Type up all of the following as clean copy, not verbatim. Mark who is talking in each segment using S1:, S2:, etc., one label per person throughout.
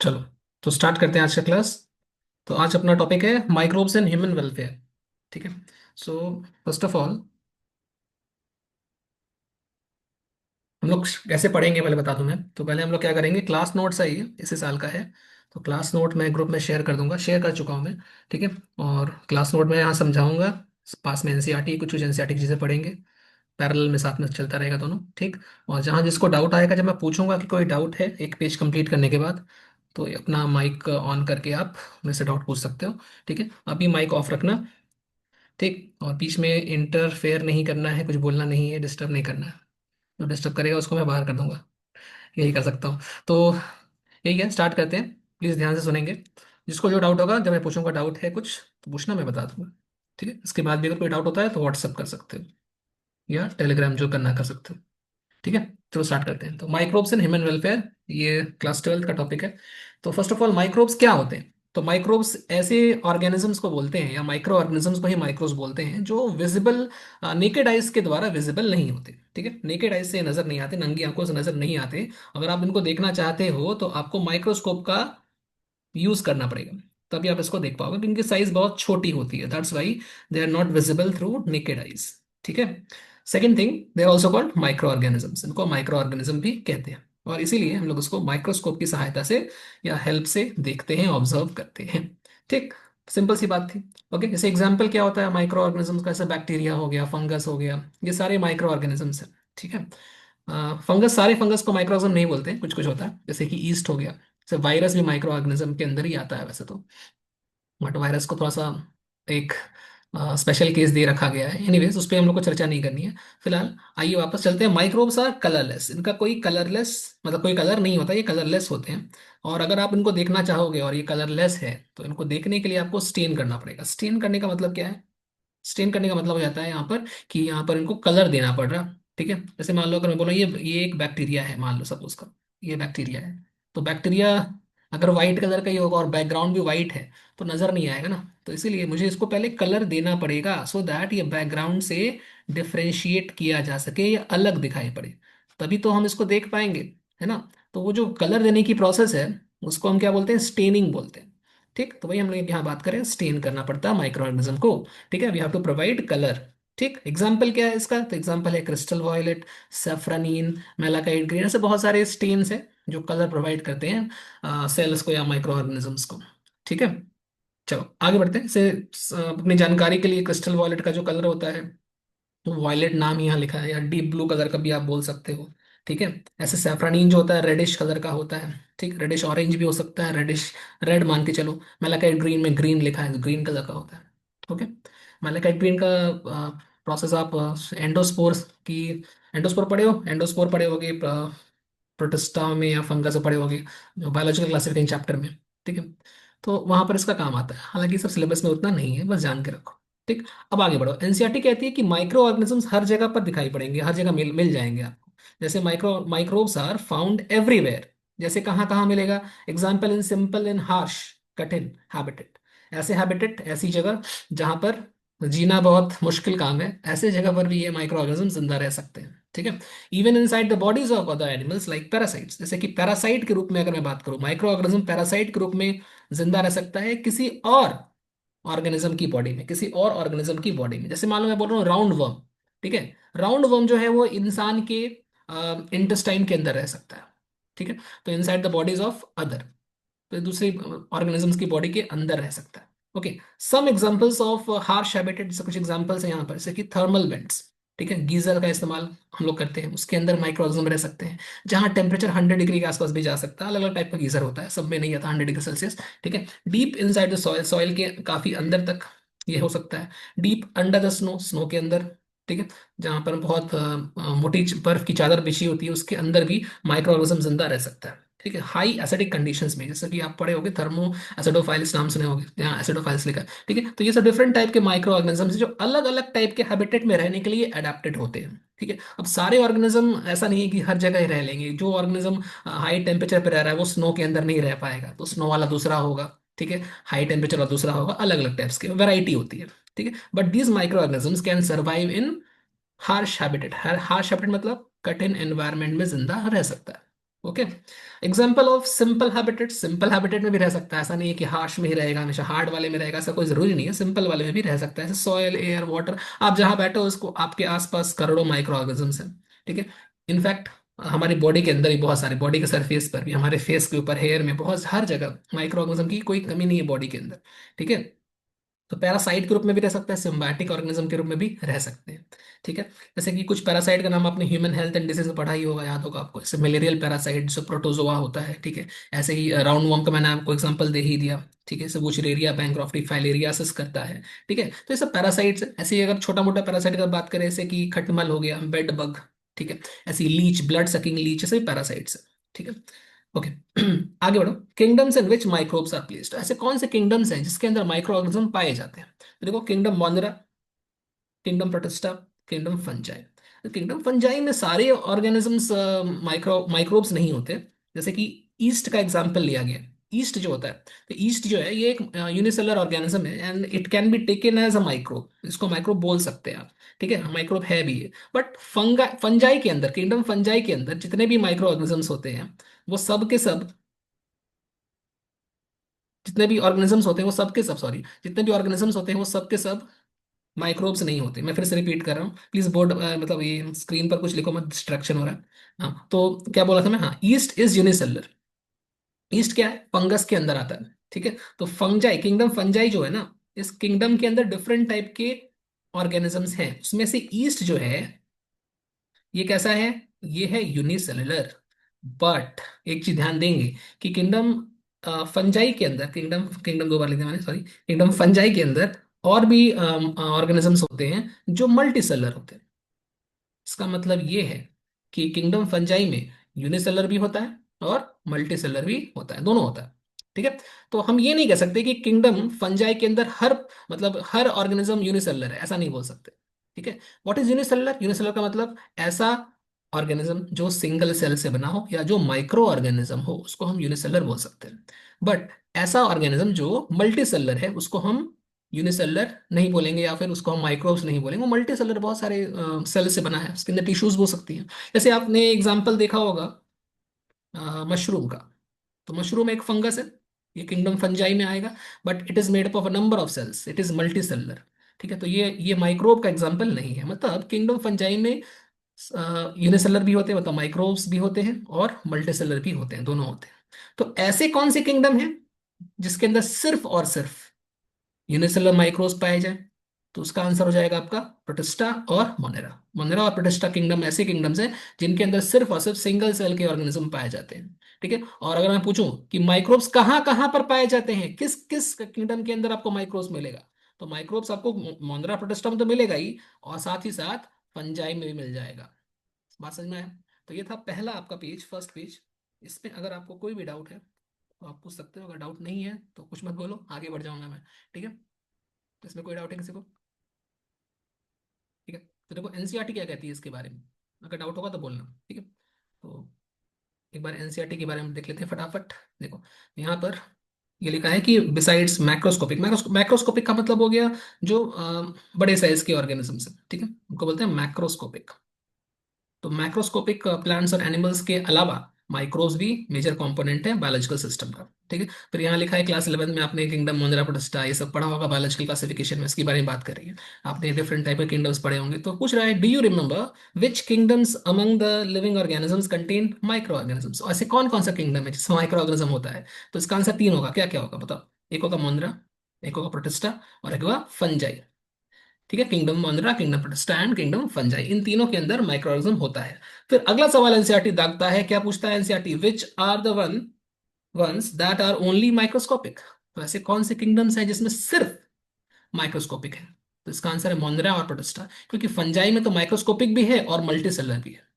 S1: चलो, तो स्टार्ट करते हैं आज का क्लास। तो आज अपना टॉपिक है माइक्रोब्स एंड ह्यूमन वेलफेयर। ठीक है। सो फर्स्ट ऑफ ऑल हम लोग कैसे पढ़ेंगे पहले बता दूं मैं। तो पहले हम लोग क्या करेंगे, क्लास नोट्स है ये इसी साल का है। तो क्लास नोट मैं ग्रुप में शेयर कर दूंगा, शेयर कर चुका हूँ मैं। ठीक है। और क्लास नोट में यहाँ समझाऊंगा। पास में एनसीईआरटी कुछ कुछ एनसीईआरटी की चीज़ें पढ़ेंगे। पैरेलल में साथ में चलता रहेगा दोनों। ठीक। और जहाँ जिसको डाउट आएगा, जब मैं पूछूंगा कि कोई डाउट है एक पेज कंप्लीट करने के बाद, तो अपना माइक ऑन करके आप मेरे से डाउट पूछ सकते हो। ठीक है। अभी माइक ऑफ रखना। ठीक। और बीच में इंटरफेयर नहीं करना है, कुछ बोलना नहीं है, डिस्टर्ब नहीं करना है। जो डिस्टर्ब करेगा उसको मैं बाहर कर दूंगा। यही कर सकता हूँ। तो यही है, स्टार्ट करते हैं। प्लीज़ ध्यान से सुनेंगे। जिसको जो डाउट होगा, जब मैं पूछूंगा डाउट है कुछ, तो पूछना, मैं बता दूंगा। ठीक है। इसके बाद भी अगर कोई डाउट होता है तो व्हाट्सअप कर सकते हो, या टेलीग्राम जो करना कर सकते हो। ठीक है। चलो स्टार्ट करते हैं। तो माइक्रोब्स एंड ह्यूमन वेलफेयर, ये क्लास 12 का टॉपिक है। तो फर्स्ट ऑफ ऑल, माइक्रोब्स क्या होते हैं? तो माइक्रोब्स ऐसे ऑर्गेनिजम्स को बोलते हैं, या माइक्रो ऑर्गेनिजम्स को ही माइक्रोब्स बोलते हैं, जो विजिबल, नेकेड आइज के द्वारा विजिबल नहीं होते। ठीक है। नेकेड आइज से नजर नहीं आते, नंगी आंखों से नजर नहीं आते। अगर आप इनको देखना चाहते हो तो आपको माइक्रोस्कोप का यूज करना पड़ेगा, तभी आप इसको देख पाओगे, क्योंकि इनकी साइज बहुत छोटी होती है। That's why they are not visible through naked eyes. ठीक है। Second thing, they are also called micro organisms. इनको माइक्रो ऑर्गेनिज्म भी कहते हैं, और इसीलिए हम लोग उसको माइक्रोस्कोप की सहायता से या हेल्प से देखते हैं, ऑब्जर्व करते हैं। ठीक। सिंपल सी बात थी। ओके। जैसे एग्जाम्पल क्या होता है माइक्रो ऑर्गेनिजम्स का? जैसे बैक्टीरिया हो गया, फंगस हो गया, ये सारे माइक्रो ऑर्गेनिजम्स हैं। ठीक है। फंगस, सारे फंगस को माइक्रो ऑर्गेनिज्म नहीं बोलते, कुछ कुछ होता है, जैसे कि ईस्ट हो गया। जैसे वायरस भी माइक्रो ऑर्गेनिज्म के अंदर ही आता है वैसे तो, बट वायरस को थोड़ा सा एक स्पेशल केस दे रखा गया है। एनीवेज, उस पर हम लोग को चर्चा नहीं करनी है फिलहाल। आइए वापस चलते हैं। Microbes are colourless. इनका कोई कलरलेस, मतलब कोई कलर नहीं होता, ये कलरलेस होते हैं। और अगर आप इनको देखना चाहोगे और ये कलरलेस है, तो इनको देखने के लिए आपको स्टेन करना पड़ेगा। स्टेन करने का मतलब क्या है? स्टेन करने का मतलब हो जाता है यहाँ पर कि यहाँ पर इनको कलर देना पड़ रहा। ठीक है। जैसे मान लो, अगर मैं बोला ये एक बैक्टीरिया है, मान लो सपोज का ये बैक्टीरिया है। तो बैक्टीरिया अगर वाइट कलर का ही होगा और बैकग्राउंड भी वाइट है, तो नजर नहीं आएगा ना। तो इसीलिए मुझे इसको पहले कलर देना पड़ेगा, सो दैट ये बैकग्राउंड से डिफ्रेंशिएट किया जा सके या अलग दिखाई पड़े, तभी तो हम इसको देख पाएंगे। है ना। तो वो जो कलर देने की प्रोसेस है, उसको हम क्या बोलते हैं? स्टेनिंग बोलते हैं। ठीक। तो वही हम लोग यहाँ बात करें, स्टेन करना पड़ता है माइक्रो ऑर्गेनिज्म को। ठीक है। We have to provide colour. ठीक। एग्जाम्पल क्या है इसका? तो एग्जाम्पल है crystal violet, safranin, malachite green, ऐसे बहुत सारे स्टेन्स हैं जो कलर प्रोवाइड करते हैं सेल्स को या माइक्रो ऑर्गेनिजम्स को। ठीक है। चलो आगे बढ़ते हैं। इसे अपनी जानकारी के लिए, क्रिस्टल वॉयलेट का जो कलर होता है, तो वॉयलेट नाम यहाँ लिखा है, या डीप ब्लू कलर का भी आप बोल सकते हो। ठीक है। ऐसे सैफरानीन जो होता है रेडिश कलर का होता है। ठीक। रेडिश ऑरेंज भी हो सकता है, रेडिश रेड मान के चलो। मेलाकाइट ग्रीन में ग्रीन लिखा है, ग्रीन कलर का होता है। ओके। मेलाकाइट ग्रीन का प्रोसेस आप एंडोस्पोर की, एंडोस्पोर पढ़े हो? एंडोस्पोर पढ़े होगे प्रोटिस्टा में, या फंगस में पढ़े होगे, जो बायोलॉजिकल क्लासिफिकेशन चैप्टर में। ठीक है। तो वहां पर इसका काम आता है, हालांकि सब सिलेबस में उतना नहीं है, बस जान के रखो। ठीक। अब आगे बढ़ो। एनसीईआरटी कहती है कि माइक्रो ऑर्गेनिजम्स हर जगह पर दिखाई पड़ेंगे, हर जगह मिल मिल जाएंगे आपको। जैसे माइक्रोब्स आर फाउंड एवरीवेयर। जैसे कहाँ कहाँ मिलेगा? Example, in simple in harsh, कठिन हैबिटेट। ऐसे हैबिटेट, ऐसी जगह जहां पर जीना बहुत मुश्किल काम है, ऐसे जगह पर भी ये माइक्रो ऑर्गेनिज्म जिंदा रह सकते हैं। ठीक है। Even in side the bodies of other animals like parasites. जैसे कि पैरासाइट के रूप में अगर मैं बात करूं, माइक्रो ऑर्गेनिज्म पैरासाइट के रूप में जिंदा रह सकता है किसी और ऑर्गेनिज्म की बॉडी में, किसी और ऑर्गेनिज्म की बॉडी में। जैसे मान लो मैं बोल रहा हूँ राउंड वर्म। ठीक है। राउंड वर्म जो है वो इंसान के इंटेस्टाइन के अंदर रह सकता है। ठीक है। तो inside the bodies of other, तो दूसरे ऑर्गेनिजम्स की बॉडी के अंदर रह सकता है। Okay. Some examples of harsh habitat, जैसे कुछ एग्जांपल्स हैं यहाँ पर, जैसे कि थर्मल वेंट्स। ठीक है। गीजर का इस्तेमाल हम लोग करते हैं, उसके अंदर माइक्रो ऑर्गेनिज्म रह सकते हैं। जहाँ टेम्परेचर 100 डिग्री के आसपास भी जा सकता है। अलग अलग टाइप का गीजर होता है, सब में नहीं आता 100 डिग्री सेल्सियस। ठीक है। Deep inside the soil, soil के काफी अंदर तक ये हो सकता है। Deep under the snow, snow के अंदर। ठीक है। जहाँ पर बहुत मोटी बर्फ की चादर बिछी होती है, उसके अंदर भी माइक्रो ऑर्गेनिज्म जिंदा रह सकता है। ठीक है। हाई एसिडिक कंडीशंस में, जैसे कि आप पढ़े होंगे थर्मो एसिडोफाइल्स, नाम सुने होंगे, यहाँ एसिडोफाइल्स लिखा है। ठीक है। तो ये सब डिफरेंट टाइप के माइक्रो ऑर्गेनिजम्स जो अलग अलग टाइप के हैबिटेट में रहने के लिए अडेप्टेड होते हैं। ठीक है। अब सारे ऑर्गेनिज्म ऐसा नहीं है कि हर जगह ही रह लेंगे। जो ऑर्गेनिज्म हाई टेम्परेचर पे रह रहा है वो स्नो के अंदर नहीं रह पाएगा, तो स्नो वाला दूसरा होगा। ठीक है। हाई टेम्परेचर वाला दूसरा होगा, अलग अलग टाइप्स की वैरायटी होती है। ठीक है। But these micro organisms can survive in harsh habitat. Harsh habitat मतलब कठिन एनवायरनमेंट में जिंदा रह सकता है। Okay. Example of simple habitat, simple habitat में भी रह सकता है, ऐसा नहीं है कि हार्श में ही रहेगा हमेशा, हार्ड वाले में रहेगा, ऐसा कोई जरूरी नहीं है, सिंपल वाले में भी रह सकता है, जैसे सॉयल, एयर, वाटर। आप जहां बैठे हो उसको आपके आसपास करोड़ों माइक्रो ऑर्गेनिज्म्स हैं। ठीक है। इनफैक्ट हमारी बॉडी के अंदर ही बहुत सारे, बॉडी के सरफेस पर भी, हमारे फेस के ऊपर, हेयर में, बहुत हर जगह माइक्रो ऑर्गेनिज्म की कोई कमी नहीं है बॉडी के अंदर। ठीक है। तो पैरासाइट के रूप में भी रह सकता है, सिम्बायोटिक ऑर्गेनिज्म के रूप में भी रह सकते हैं। ठीक है। जैसे कि कुछ पैरासाइट का नाम आपने ह्यूमन हेल्थ एंड डिजीज में पढ़ा ही होगा, याद होगा आपको, जैसे मलेरियल पैरासाइट जो प्रोटोजोआ होता है। ठीक है। ऐसे ही राउंड वॉर्म का मैंने आपको एग्जांपल दे ही दिया। ठीक है। जैसे वुचरेरिया बैंक्रॉफ्टी फाइलेरियासिस करता है। ठीक है। तो ये सब पैरासाइट्स। ऐसे ही अगर छोटा मोटा पैरासाइट की बात करें, जैसे कि खटमल हो गया, बेड बग। ठीक है। ऐसी लीच, ब्लड सकिंग लीच, ऐसे पैरासाइट्स है। ठीक है। ओके। आगे बढ़ो। Kingdoms in which microbes are placed, ऐसे कौन से किंगडम्स हैं जिसके अंदर माइक्रो ऑर्गेनिज्म पाए जाते हैं? तो देखो, kingdom Monera, kingdom protista, kingdom fungi. तो किंगडम फंजाई में सारे ऑर्गेनिजम्स माइक्रोब्स नहीं होते। जैसे कि ईस्ट का एग्जांपल लिया गया। ईस्ट जो होता है, तो ईस्ट जो है ये एक यूनिसेलुलर ऑर्गेनिज्म है, and it can be taken as a microbe, इसको माइक्रोब बोल सकते हैं आप। ठीक है, माइक्रोब है भी ये। बट फंगा फंजाई के अंदर, किंगडम फंजाई के अंदर जितने भी माइक्रो ऑर्गेनिजम्स होते हैं, वो सब के सब, जितने भी ऑर्गेनिजम्स होते हैं वो सब के सब, सॉरी, जितने भी ऑर्गेनिजम्स होते हैं वो सब के सब माइक्रोब्स नहीं होते। मैं फिर से रिपीट कर रहा हूँ, प्लीज बोर्ड मतलब ये स्क्रीन पर कुछ लिखो मत, डिस्ट्रैक्शन हो रहा है। हाँ, तो क्या बोला था मैं? हाँ, ईस्ट इज यूनिसेलुलर। ईस्ट क्या है? फंगस के अंदर आता है। ठीक है। तो फंजाई, किंगडम फंजाई जो है ना, इस किंगडम के अंदर डिफरेंट टाइप के ऑर्गेनिजम्स हैं, उसमें से ईस्ट जो है ये कैसा है? ये है यूनिसेलुलर। बट एक चीज ध्यान देंगे कि किंगडम फंजाई के अंदर, किंगडम किंगडम दो बार लिखा मैंने, सॉरी, किंगडम फंजाई के अंदर और भी ऑर्गेनिजम्स होते हैं जो मल्टी सेलर होते हैं। इसका मतलब ये है कि किंगडम फंजाई में यूनिसेलर भी होता है और मल्टी सेलर भी होता है, दोनों होता है। ठीक है। तो हम ये नहीं कह सकते कि किंगडम फंजाई के अंदर हर, मतलब हर ऑर्गेनिज्म यूनिसेलर है, ऐसा नहीं बोल सकते। ठीक है। What is unicellular? यूनिसेलर का मतलब ऐसा ऑर्गेनिज्म जो सिंगल सेल से बना हो या जो माइक्रो ऑर्गेनिज्म हो, उसको हम यूनिसेलर बोल सकते हैं। बट ऐसा ऑर्गेनिज्म जो मल्टी सेलर है, उसको हम यूनिसेलर नहीं बोलेंगे, या फिर उसको हम माइक्रोब्स नहीं बोलेंगे। वो मल्टी सेलर, बहुत सारे सेल से बना है, उसके अंदर टिश्यूज हो सकती हैं। जैसे आपने एग्जांपल देखा होगा मशरूम का। तो मशरूम एक फंगस है, ये किंगडम फंजाई में आएगा, but it is made up of a number of cells, it is multi cellular. ठीक है। तो ये माइक्रोब का एग्जांपल नहीं है। मतलब किंगडम फंजाई में यूनिसेलर भी होते हैं, मतलब माइक्रोब्स भी होते हैं, और मल्टी सेलर भी होते हैं, दोनों होते हैं। तो ऐसे कौन से किंगडम हैं जिसके अंदर सिर्फ और सिर्फ यूनिसेलुलर माइक्रोस पाए जाए? तो उसका आंसर हो जाएगा आपका प्रोटिस्टा और मोनेरा। मोनेरा और प्रोटिस्टा किंगडम ऐसे किंगडम्स हैं जिनके अंदर सिर्फ और सिर्फ सिंगल सेल के ऑर्गेनिज्म पाए जाते हैं। ठीक है। और अगर मैं पूछूं कि माइक्रोब्स कहाँ कहाँ पर पाए जाते हैं, किस किस किंगडम के अंदर आपको माइक्रोब्स मिलेगा, तो माइक्रोब्स आपको मोनेरा प्रोटिस्टा में तो मिलेगा ही, और साथ ही साथ फंजाई में भी मिल जाएगा। बात समझ में आया? तो ये था पहला आपका पेज, फर्स्ट पेज। इसमें अगर आपको कोई भी डाउट है तो आप पूछ सकते हो, अगर डाउट नहीं है तो कुछ मत बोलो, आगे बढ़ जाऊंगा मैं। ठीक है। तो इसमें कोई डाउट है किसी को? ठीक है। तो देखो एनसीईआरटी क्या कहती है इसके बारे में, अगर डाउट होगा तो बोलना। ठीक है। तो एक बार एनसीईआरटी के बारे में देख लेते हैं फटाफट। देखो यहाँ पर ये लिखा है कि बिसाइड्स मैक्रोस्कोपिक, मैक्रोस्कोपिक का मतलब हो गया जो बड़े साइज के ऑर्गेनिजम्स है। ठीक है, उनको बोलते हैं मैक्रोस्कोपिक। तो मैक्रोस्कोपिक प्लांट्स और एनिमल्स के अलावा माइक्रोब्स भी मेजर कंपोनेंट है बायोलॉजिकल सिस्टम का। ठीक है। फिर यहाँ लिखा है क्लास 11 में आपने किंगडम, मोनेरा, प्रोटिस्टा ये सब पढ़ा होगा बायोलॉजिकल क्लासिफिकेशन में, इसके बारे में बात कर रही है। आपने डिफरेंट टाइप के किंगडम्स पढ़े होंगे। तो पूछ रहा है, do you remember which kingdoms among the living organisms contain micro organisms? ऐसे कौन कौन सा किंगडम है जिसमें माइक्रो ऑर्गेनिज्म होता है? तो इसका आंसर तीन होगा। क्या क्या होगा बताओ? एक होगा मोनेरा, एक होगा प्रोटिस्टा, और एक होगा फंजाई। ठीक है, kingdom Monera, kingdom Protista and kingdom fungi, इन तीनों के अंदर माइक्रोऑर्गेनिज्म होता है। फिर अगला सवाल एनसीईआरटी दागता है, क्या पूछता है NCERT? Which are the ones that are only microscopic? तो ऐसे कौन से किंगडम्स हैं जिसमें सिर्फ माइक्रोस्कोपिक है? तो इसका आंसर है मोनेरा और प्रोटिस्टा, क्योंकि फंजाई में तो माइक्रोस्कोपिक भी है और मल्टी सेलर भी है।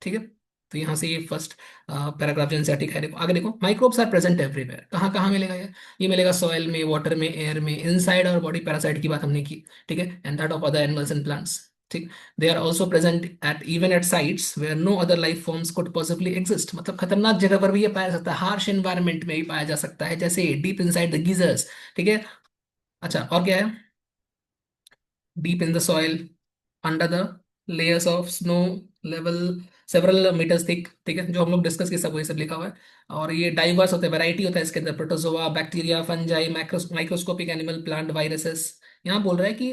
S1: ठीक है। तो यहाँ से ये फर्स्ट पैराग्राफ जो एनसीईआरटी है, देखो आगे देखो, माइक्रोब्स आर प्रेजेंट एवरीवेयर, कहाँ कहाँ मिलेगा ये मिलेगा सॉइल में, वाटर में, एयर में, इनसाइड और बॉडी, पैरासाइट की बात हमने की। ठीक है। And that of other animals and plants. ठीक। They are also present at even at sites where no other life forms could possibly exist, मतलब खतरनाक जगह पर भी ये पाया जा सकता है, हार्श एनवायरनमेंट में भी पाया जा सकता है, जैसे डीप इनसाइड द गीजर्स। ठीक है। अच्छा, और क्या है? Deep in the soil, under the layers of snow level, several metres thick, ठीक है, जो हम लोग डिस्कस किए सब वही सब लिखा हुआ है। और ये डाइवर्स होते हैं, वैरायटी होता है इसके अंदर, protozoa, bacteria, fungi, microscopic animal, plant, viruses. यहाँ बोल रहा है कि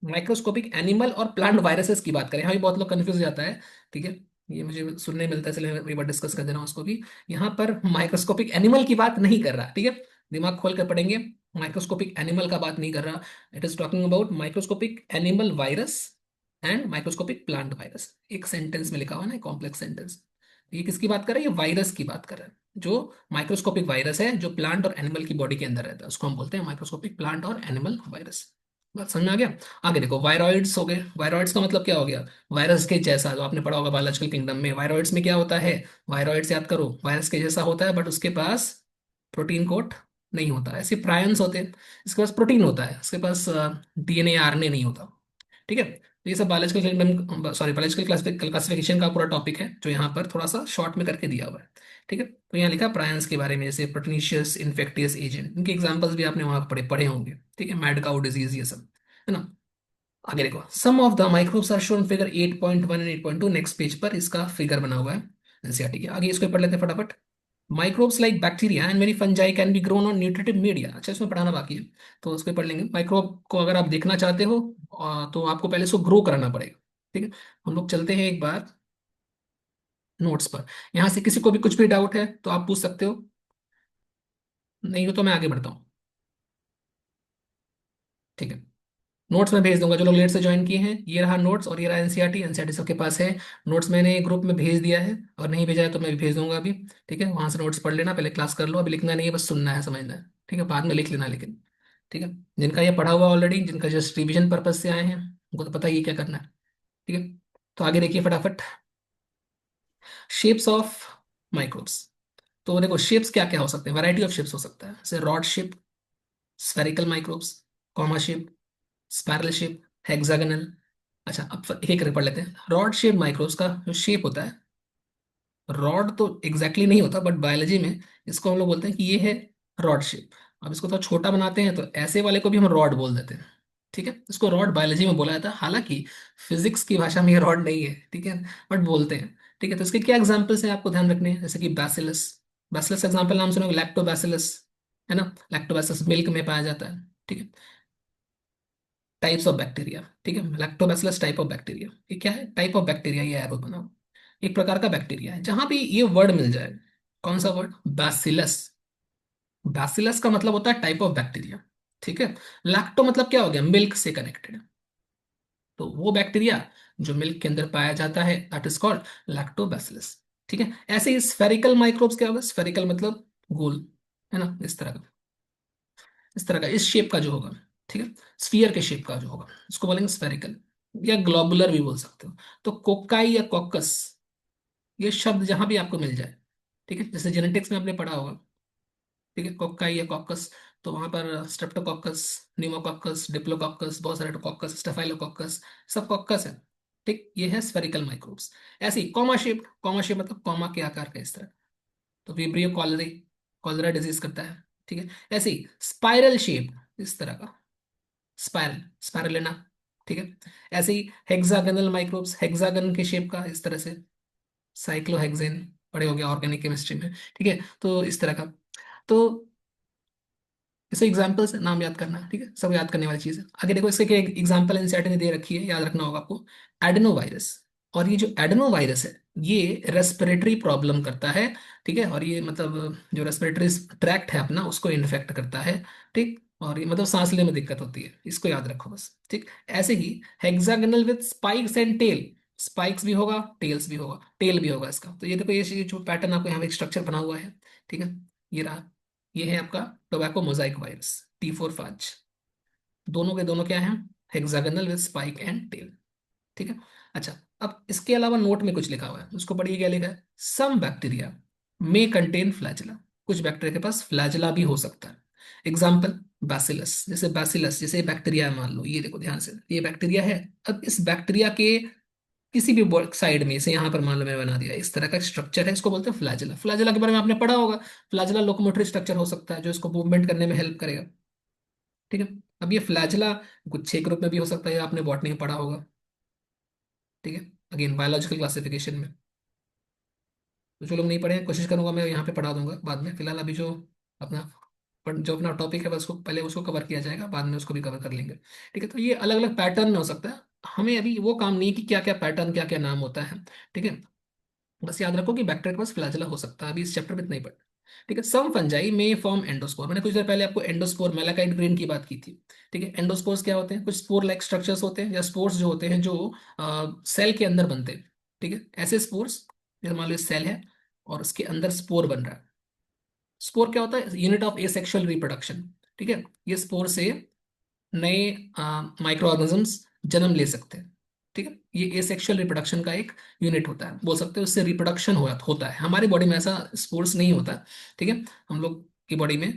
S1: माइक्रोस्कोपिक एनिमल और प्लांट वायरसेस की बात करें, यहाँ भी बहुत लोग कंफ्यूज हो जाता है, ठीक है। ये मुझे सुनने मिलता है, इसलिए मैं एक बार डिस्कस कर दे रहा हूँ उसको भी। यहाँ पर माइक्रोस्कोपिक एनिमल की बात नहीं कर रहा, ठीक है। दिमाग खोल कर पढ़ेंगे। माइक्रोस्कोपिक एनिमल का बात नहीं कर रहा। It is talking about microscopic animal virus and microscopic plant virus. एक सेंटेंस में लिखा हुआ है ना, कॉम्प्लेक्स सेंटेंस। ये किसकी बात कर रहा है? ये वायरस की बात कर रहा है। जो माइक्रोस्कोपिक वायरस है, जो प्लांट और एनिमल की बॉडी के अंदर रहता है, उसको हम बोलते हैं माइक्रोस्कोपिक प्लांट और एनिमल वायरस। बात समझ में आ गया? आगे देखो, वायरॉइड्स हो गए। वायरॉइड्स का मतलब क्या हो गया? वायरस के जैसा, जो आपने पढ़ा होगा बायोलॉजिकल किंगडम में, वायरॉइड्स में क्या होता है? वायरॉइड्स याद करो, वायरस के जैसा होता है, बट उसके पास प्रोटीन कोट नहीं होता है, सिर्फ प्रायंस होते हैं। इसके पास प्रोटीन होता है, इसके पास डीएनए आरएनए नहीं होता, ठीक है। तो ये सब biological kingdom, sorry, biological classification का पूरा टॉपिक है, जो यहाँ पर थोड़ा सा शॉर्ट में करके दिया हुआ है, ठीक है। तो यहाँ लिखा प्रायंस के बारे में, जैसे प्रोटीनिशियस इन्फेक्टियस एजेंट, इनके एग्जांपल्स भी आपने वहाँ पढ़े पढ़े होंगे, ठीक है, मैड काउ डिजीज, ये सब, है ना। आगे देखो, some of the microbes are shown figure 8.1 and 8.2, next page पर इसका फिगर बना हुआ है एनसीईआरटी के। आगे इसको पढ़ लेते हैं फटाफट। Microbes like bacteria and many fungi can be grown on nutritive media. अच्छा, इसमें पढ़ाना बाकी है, तो उसको पढ़ लेंगे। माइक्रोब को अगर आप देखना चाहते हो, तो आपको पहले इसको ग्रो कराना पड़ेगा, ठीक है। हम लोग चलते हैं एक बार नोट्स पर। यहाँ से किसी को भी कुछ भी डाउट है तो आप पूछ सकते हो, नहीं हो तो मैं आगे बढ़ता हूँ, ठीक है। नोट्स में भेज दूंगा, जो लोग लेट से ज्वाइन किए हैं, ये रहा नोट्स और ये रहा एनसीईआरटी। एनसीईआरटी सबके पास है। नोट्स मैंने ग्रुप में भेज दिया है, और नहीं भेजा है तो मैं भी भेज दूंगा अभी, ठीक है। वहां से नोट्स पढ़ लेना, पहले क्लास कर लो, अभी लिखना नहीं है, बस सुनना है, समझना है, ठीक है, बाद में लिख लेना लेकिन, ठीक है। जिनका ये पढ़ा हुआ ऑलरेडी, जिनका जस्ट रिविजन पर्पज से आए हैं, उनको तो पता ही है क्या करना है, ठीक है। तो आगे देखिए फटाफट, शेप्स ऑफ माइक्रोब्स। तो देखो, शेप्स क्या क्या हो सकते हैं, वैरायटी ऑफ शेप्स हो सकता है, जैसे rod shape, spherical microbes, comma shape, spiral shape, hexagonal. अच्छा, अब एक एक करके पढ़ लेते हैं। रॉड शेप माइक्रोब्स का जो शेप होता है, रॉड तो एग्जैक्टली exactly नहीं होता, बट बायोलॉजी में इसको हम लोग बोलते हैं कि ये है रॉड शेप। अब इसको थोड़ा छोटा बनाते हैं, तो ऐसे वाले को भी हम रॉड बोल देते हैं, ठीक है। इसको रॉड बायोलॉजी में बोला जाता है, हालांकि फिजिक्स की भाषा में ये रॉड नहीं है, ठीक है, बट बोलते हैं, ठीक है। तो इसके क्या एग्जाम्पल्स हैं आपको ध्यान रखने हैं, जैसे कि बैसिलस। बैसिलस एग्जाम्पल नाम सुनोगे, लैक्टोबैसिलस, है ना। लैक्टोबैसिलस मिल्क में पाया जाता है, ठीक है। टाइप्स ऑफ बैक्टीरिया, ठीक है, लैक्टोबैसिलस टाइप ऑफ बैक्टीरिया, ये क्या है? टाइप ऑफ बैक्टीरिया, ये एरो बनाओ। एक प्रकार का बैक्टीरिया है, जहां भी ये वर्ड मिल जाए। कौन सा वर्ड? बैसिलस। बैसिलस का मतलब होता है टाइप ऑफ बैक्टीरिया, ठीक है। लैक्टो मतलब क्या हो गया? मिल्क से कनेक्टेड। तो वो बैक्टीरिया जो मिल्क के अंदर पाया जाता है, दैट इज कॉल्ड लैक्टोबैसिलस, ठीक है। ऐसे ही स्फेरिकल माइक्रोब्स क्या होगा? स्फेरिकल मतलब गोल, है ना, इस तरह का, इस तरह का, इस शेप का जो होगा, ठीक है, स्फीयर के शेप का जो होगा, उसको बोलेंगे स्फेरिकल, या ग्लोबुलर भी बोल सकते हो। तो कोकाई या कॉकस, ये शब्द जहां भी आपको मिल जाए, ठीक है, जैसे जेनेटिक्स में आपने पढ़ा होगा, ठीक है, कोकाई या कॉकस, तो वहां पर स्ट्रेप्टोकॉकस, न्यूमोकॉकस, डिप्लोकॉकस, बहुत सारे कॉकस, स्टेफाइलोकॉकस, सब कॉकस है, ठीक। ये है स्फेरिकल माइक्रोब्स। ऐसे ही कॉमा शेप, कॉमा शेप मतलब कॉमा के आकार का, इस तरह। तो विब्रियो कॉलरी, कॉलरा डिजीज करता है, ठीक है। ऐसे ही स्पाइरल शेप, इस तरह का, स्पाइरल, स्पाइरलिना, ठीक है। ऐसे ही हेक्सागोनल माइक्रोब्स, हेक्सागन के शेप का, इस तरह से, साइक्लोहेक्सेन, पढ़े हो गया ऑर्गेनिक केमिस्ट्री में, ठीक है। तो इस तरह का, तो इसे एग्जाम्पल्स नाम याद करना है, ठीक है, सब याद करने वाली चीज है। आगे देखो, इसके एग्जाम्पल एनसीईआरटी ने दे रखी है, याद रखना होगा आपको। एडेनो वायरस, और ये जो एडेनो वायरस है, ये रेस्पिरेटरी प्रॉब्लम करता है, ठीक है। और ये मतलब जो रेस्पिरेटरी ट्रैक्ट है अपना, उसको इन्फेक्ट करता है, ठीक। और ये मतलब सांस लेने में दिक्कत होती है, इसको याद रखो बस, ठीक। ऐसे ही hexagonal with spikes and tail, spikes भी होगा, टेल्स भी होगा, टेल भी होगा इसका। तो ये देखो, ये जो पैटर्न आपको यहाँ पे एक स्ट्रक्चर बना हुआ है, ठीक है, ये रहा। ये है आपका टोबैको मोजाइक वायरस, T4 फाज। दोनों के दोनों क्या है? Hexagonal with spike and tail, ठीक है। अच्छा, अब इसके अलावा नोट में कुछ लिखा हुआ है, उसको पढ़िए, क्या लिखा है? Some bacteria may contain flagella, कुछ बैक्टीरिया के पास फ्लैजिला भी हो सकता है। एग्जाम्पल, बैसिलस, जैसे बैसिलस, जैसे बैक्टीरिया मान लो, ये देखो ध्यान से, ये बैक्टीरिया है। अब इस बैक्टीरिया के किसी भी साइड में से, यहाँ पर मान लो मैं बना दिया, इस तरह का स्ट्रक्चर है, इसको बोलते हैं फ्लैजिला। फ्लैजिला के बारे में आपने पढ़ा होगा, फ्लैजिला लोकोमोटरी स्ट्रक्चर हो सकता है, जो इसको मूवमेंट करने में हेल्प करेगा, ठीक है। अब ये फ्लैजिला गुच्छे के रूप में भी हो सकता है, आपने बॉटनी में पढ़ा होगा, ठीक है, अगेन बायोलॉजिकल क्लासिफिकेशन में। तो जो लोग नहीं पढ़े हैं, कोशिश करूंगा मैं यहाँ पे पढ़ा दूंगा बाद में। फिलहाल अभी जो अपना जो अपना टॉपिक है बस उसको पहले उसको कवर किया जाएगा, बाद में उसको भी कवर कर लेंगे। ठीक है, तो ये अलग अलग पैटर्न में हो सकता है। हमें अभी वो काम नहीं है कि क्या क्या पैटर्न, क्या क्या नाम होता है। ठीक है, बस याद रखो कि बैक्टीरिया के पास फ्लैजेला हो सकता है, अभी इस चैप्टर में इतना ही पढ़। ठीक है, सम फंजाई में फॉर्म एंडोस्पोर। मैंने कुछ देर पहले आपको एंडोस्पोर मेलाकाइट ग्रेन की बात की थी। ठीक है, एंडोस्पोर्स क्या होते हैं? कुछ स्पोर लाइक स्ट्रक्चर्स होते हैं या स्पोर्स जो होते हैं जो सेल के अंदर बनते हैं। ठीक है, ऐसे स्पोर्स, जैसे मान लो सेल है और उसके अंदर स्पोर बन रहा है। स्पोर क्या होता है? Unit of asexual reproduction. ठीक है, ये स्पोर से नए माइक्रो ऑर्गेनिजम्स जन्म ले सकते हैं। ठीक है, ये एसेक्सुअल रिप्रोडक्शन का एक यूनिट होता है, बोल सकते हो उससे रिप्रोडक्शन होता है। हमारी बॉडी में ऐसा स्पोर्स नहीं होता। ठीक है, हम लोग की बॉडी में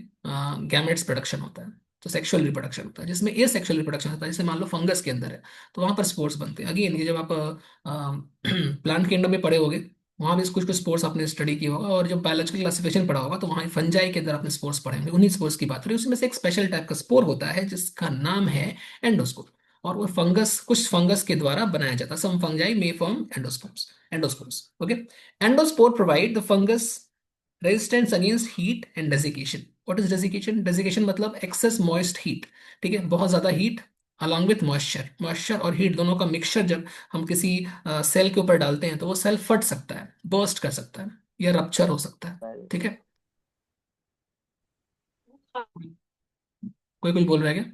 S1: गैमेट्स प्रोडक्शन होता है, तो सेक्सुअल रिप्रोडक्शन होता है। जिसमें ए सेक्सुअल रिप्रोडक्शन होता है, जैसे मान लो फंगस के अंदर है, तो वहां पर स्पोर्स बनते हैं। अगेन ये जब आप प्लांट किंगडम में पढ़े होगे, वहां भी कुछ कुछ स्पोर्स आपने स्टडी किया होगा, और जब बायोलॉजिकल क्लासिफिकेशन पढ़ा होगा तो वहां फंजाई के अंदर आपने स्पोर्स पढ़े होंगे। उन्हीं स्पोर्स की बात करें, उसमें से एक स्पेशल टाइप का स्पोर होता है जिसका नाम है एंडोस्पोर। और वो फंगस, कुछ फंगस के द्वारा बनाया जाता है। Some fungi may form endospores. Endospores, okay. Endospore provide the fungus resistance against heat and desiccation. What is desiccation? Desiccation मतलब एक्सेस मॉइस्ट हीट। ठीक है, बहुत ज्यादा heat along with moisture. Moisture और हीट दोनों का मिक्सचर जब हम किसी सेल के ऊपर डालते हैं तो वो सेल फट सकता है, बर्स्ट कर सकता है, या रप्चर हो सकता है। ठीक है, कोई कुछ बोल रहा है क्या?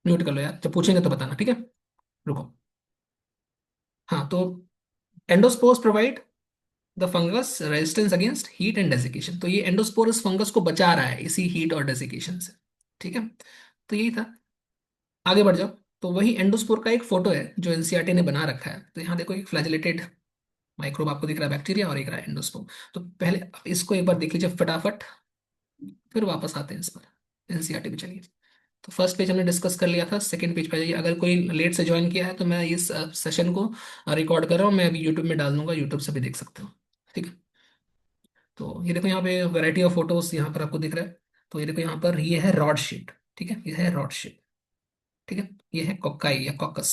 S1: म्यूट कर लो यार, जब पूछेंगे तो बताना, ठीक है। रुको। हाँ, तो endospores provide the fungus resistance against heat and desiccation. तो ये एंडोस्पोर इस फंगस को बचा रहा है इसी हीट और डेसिकेशन से। ठीक है, तो यही था। आगे बढ़ जाओ। तो वही एंडोस्पोर का एक फोटो है जो एनसीईआरटी ने बना रखा है। तो यहाँ देखो, एक फ्लैजिलेटेड माइक्रोब आपको दिख रहा है, बैक्टीरिया, और एक रहा है एंडोस्पोर। तो पहले इसको एक बार देख लीजिए फटाफट, फिर वापस आते हैं इस पर एनसीईआरटी पे। चलिए, तो फर्स्ट पेज हमने डिस्कस कर लिया था। सेकंड पेज पे जाइए। अगर कोई लेट से ज्वाइन किया है तो मैं इस सेशन को रिकॉर्ड कर रहा हूँ, मैं अभी यूट्यूब में डाल दूंगा, यूट्यूब से भी देख सकते हो। ठीक है, तो ये देखो यहाँ पे वैरायटी ऑफ फोटोज यहाँ पर आपको दिख रहा है। तो ये देखो यहाँ पर, ये है रॉड शेप। ठीक है, ये है रॉड शेप। ठीक है, ये है कोकाई या कॉकस।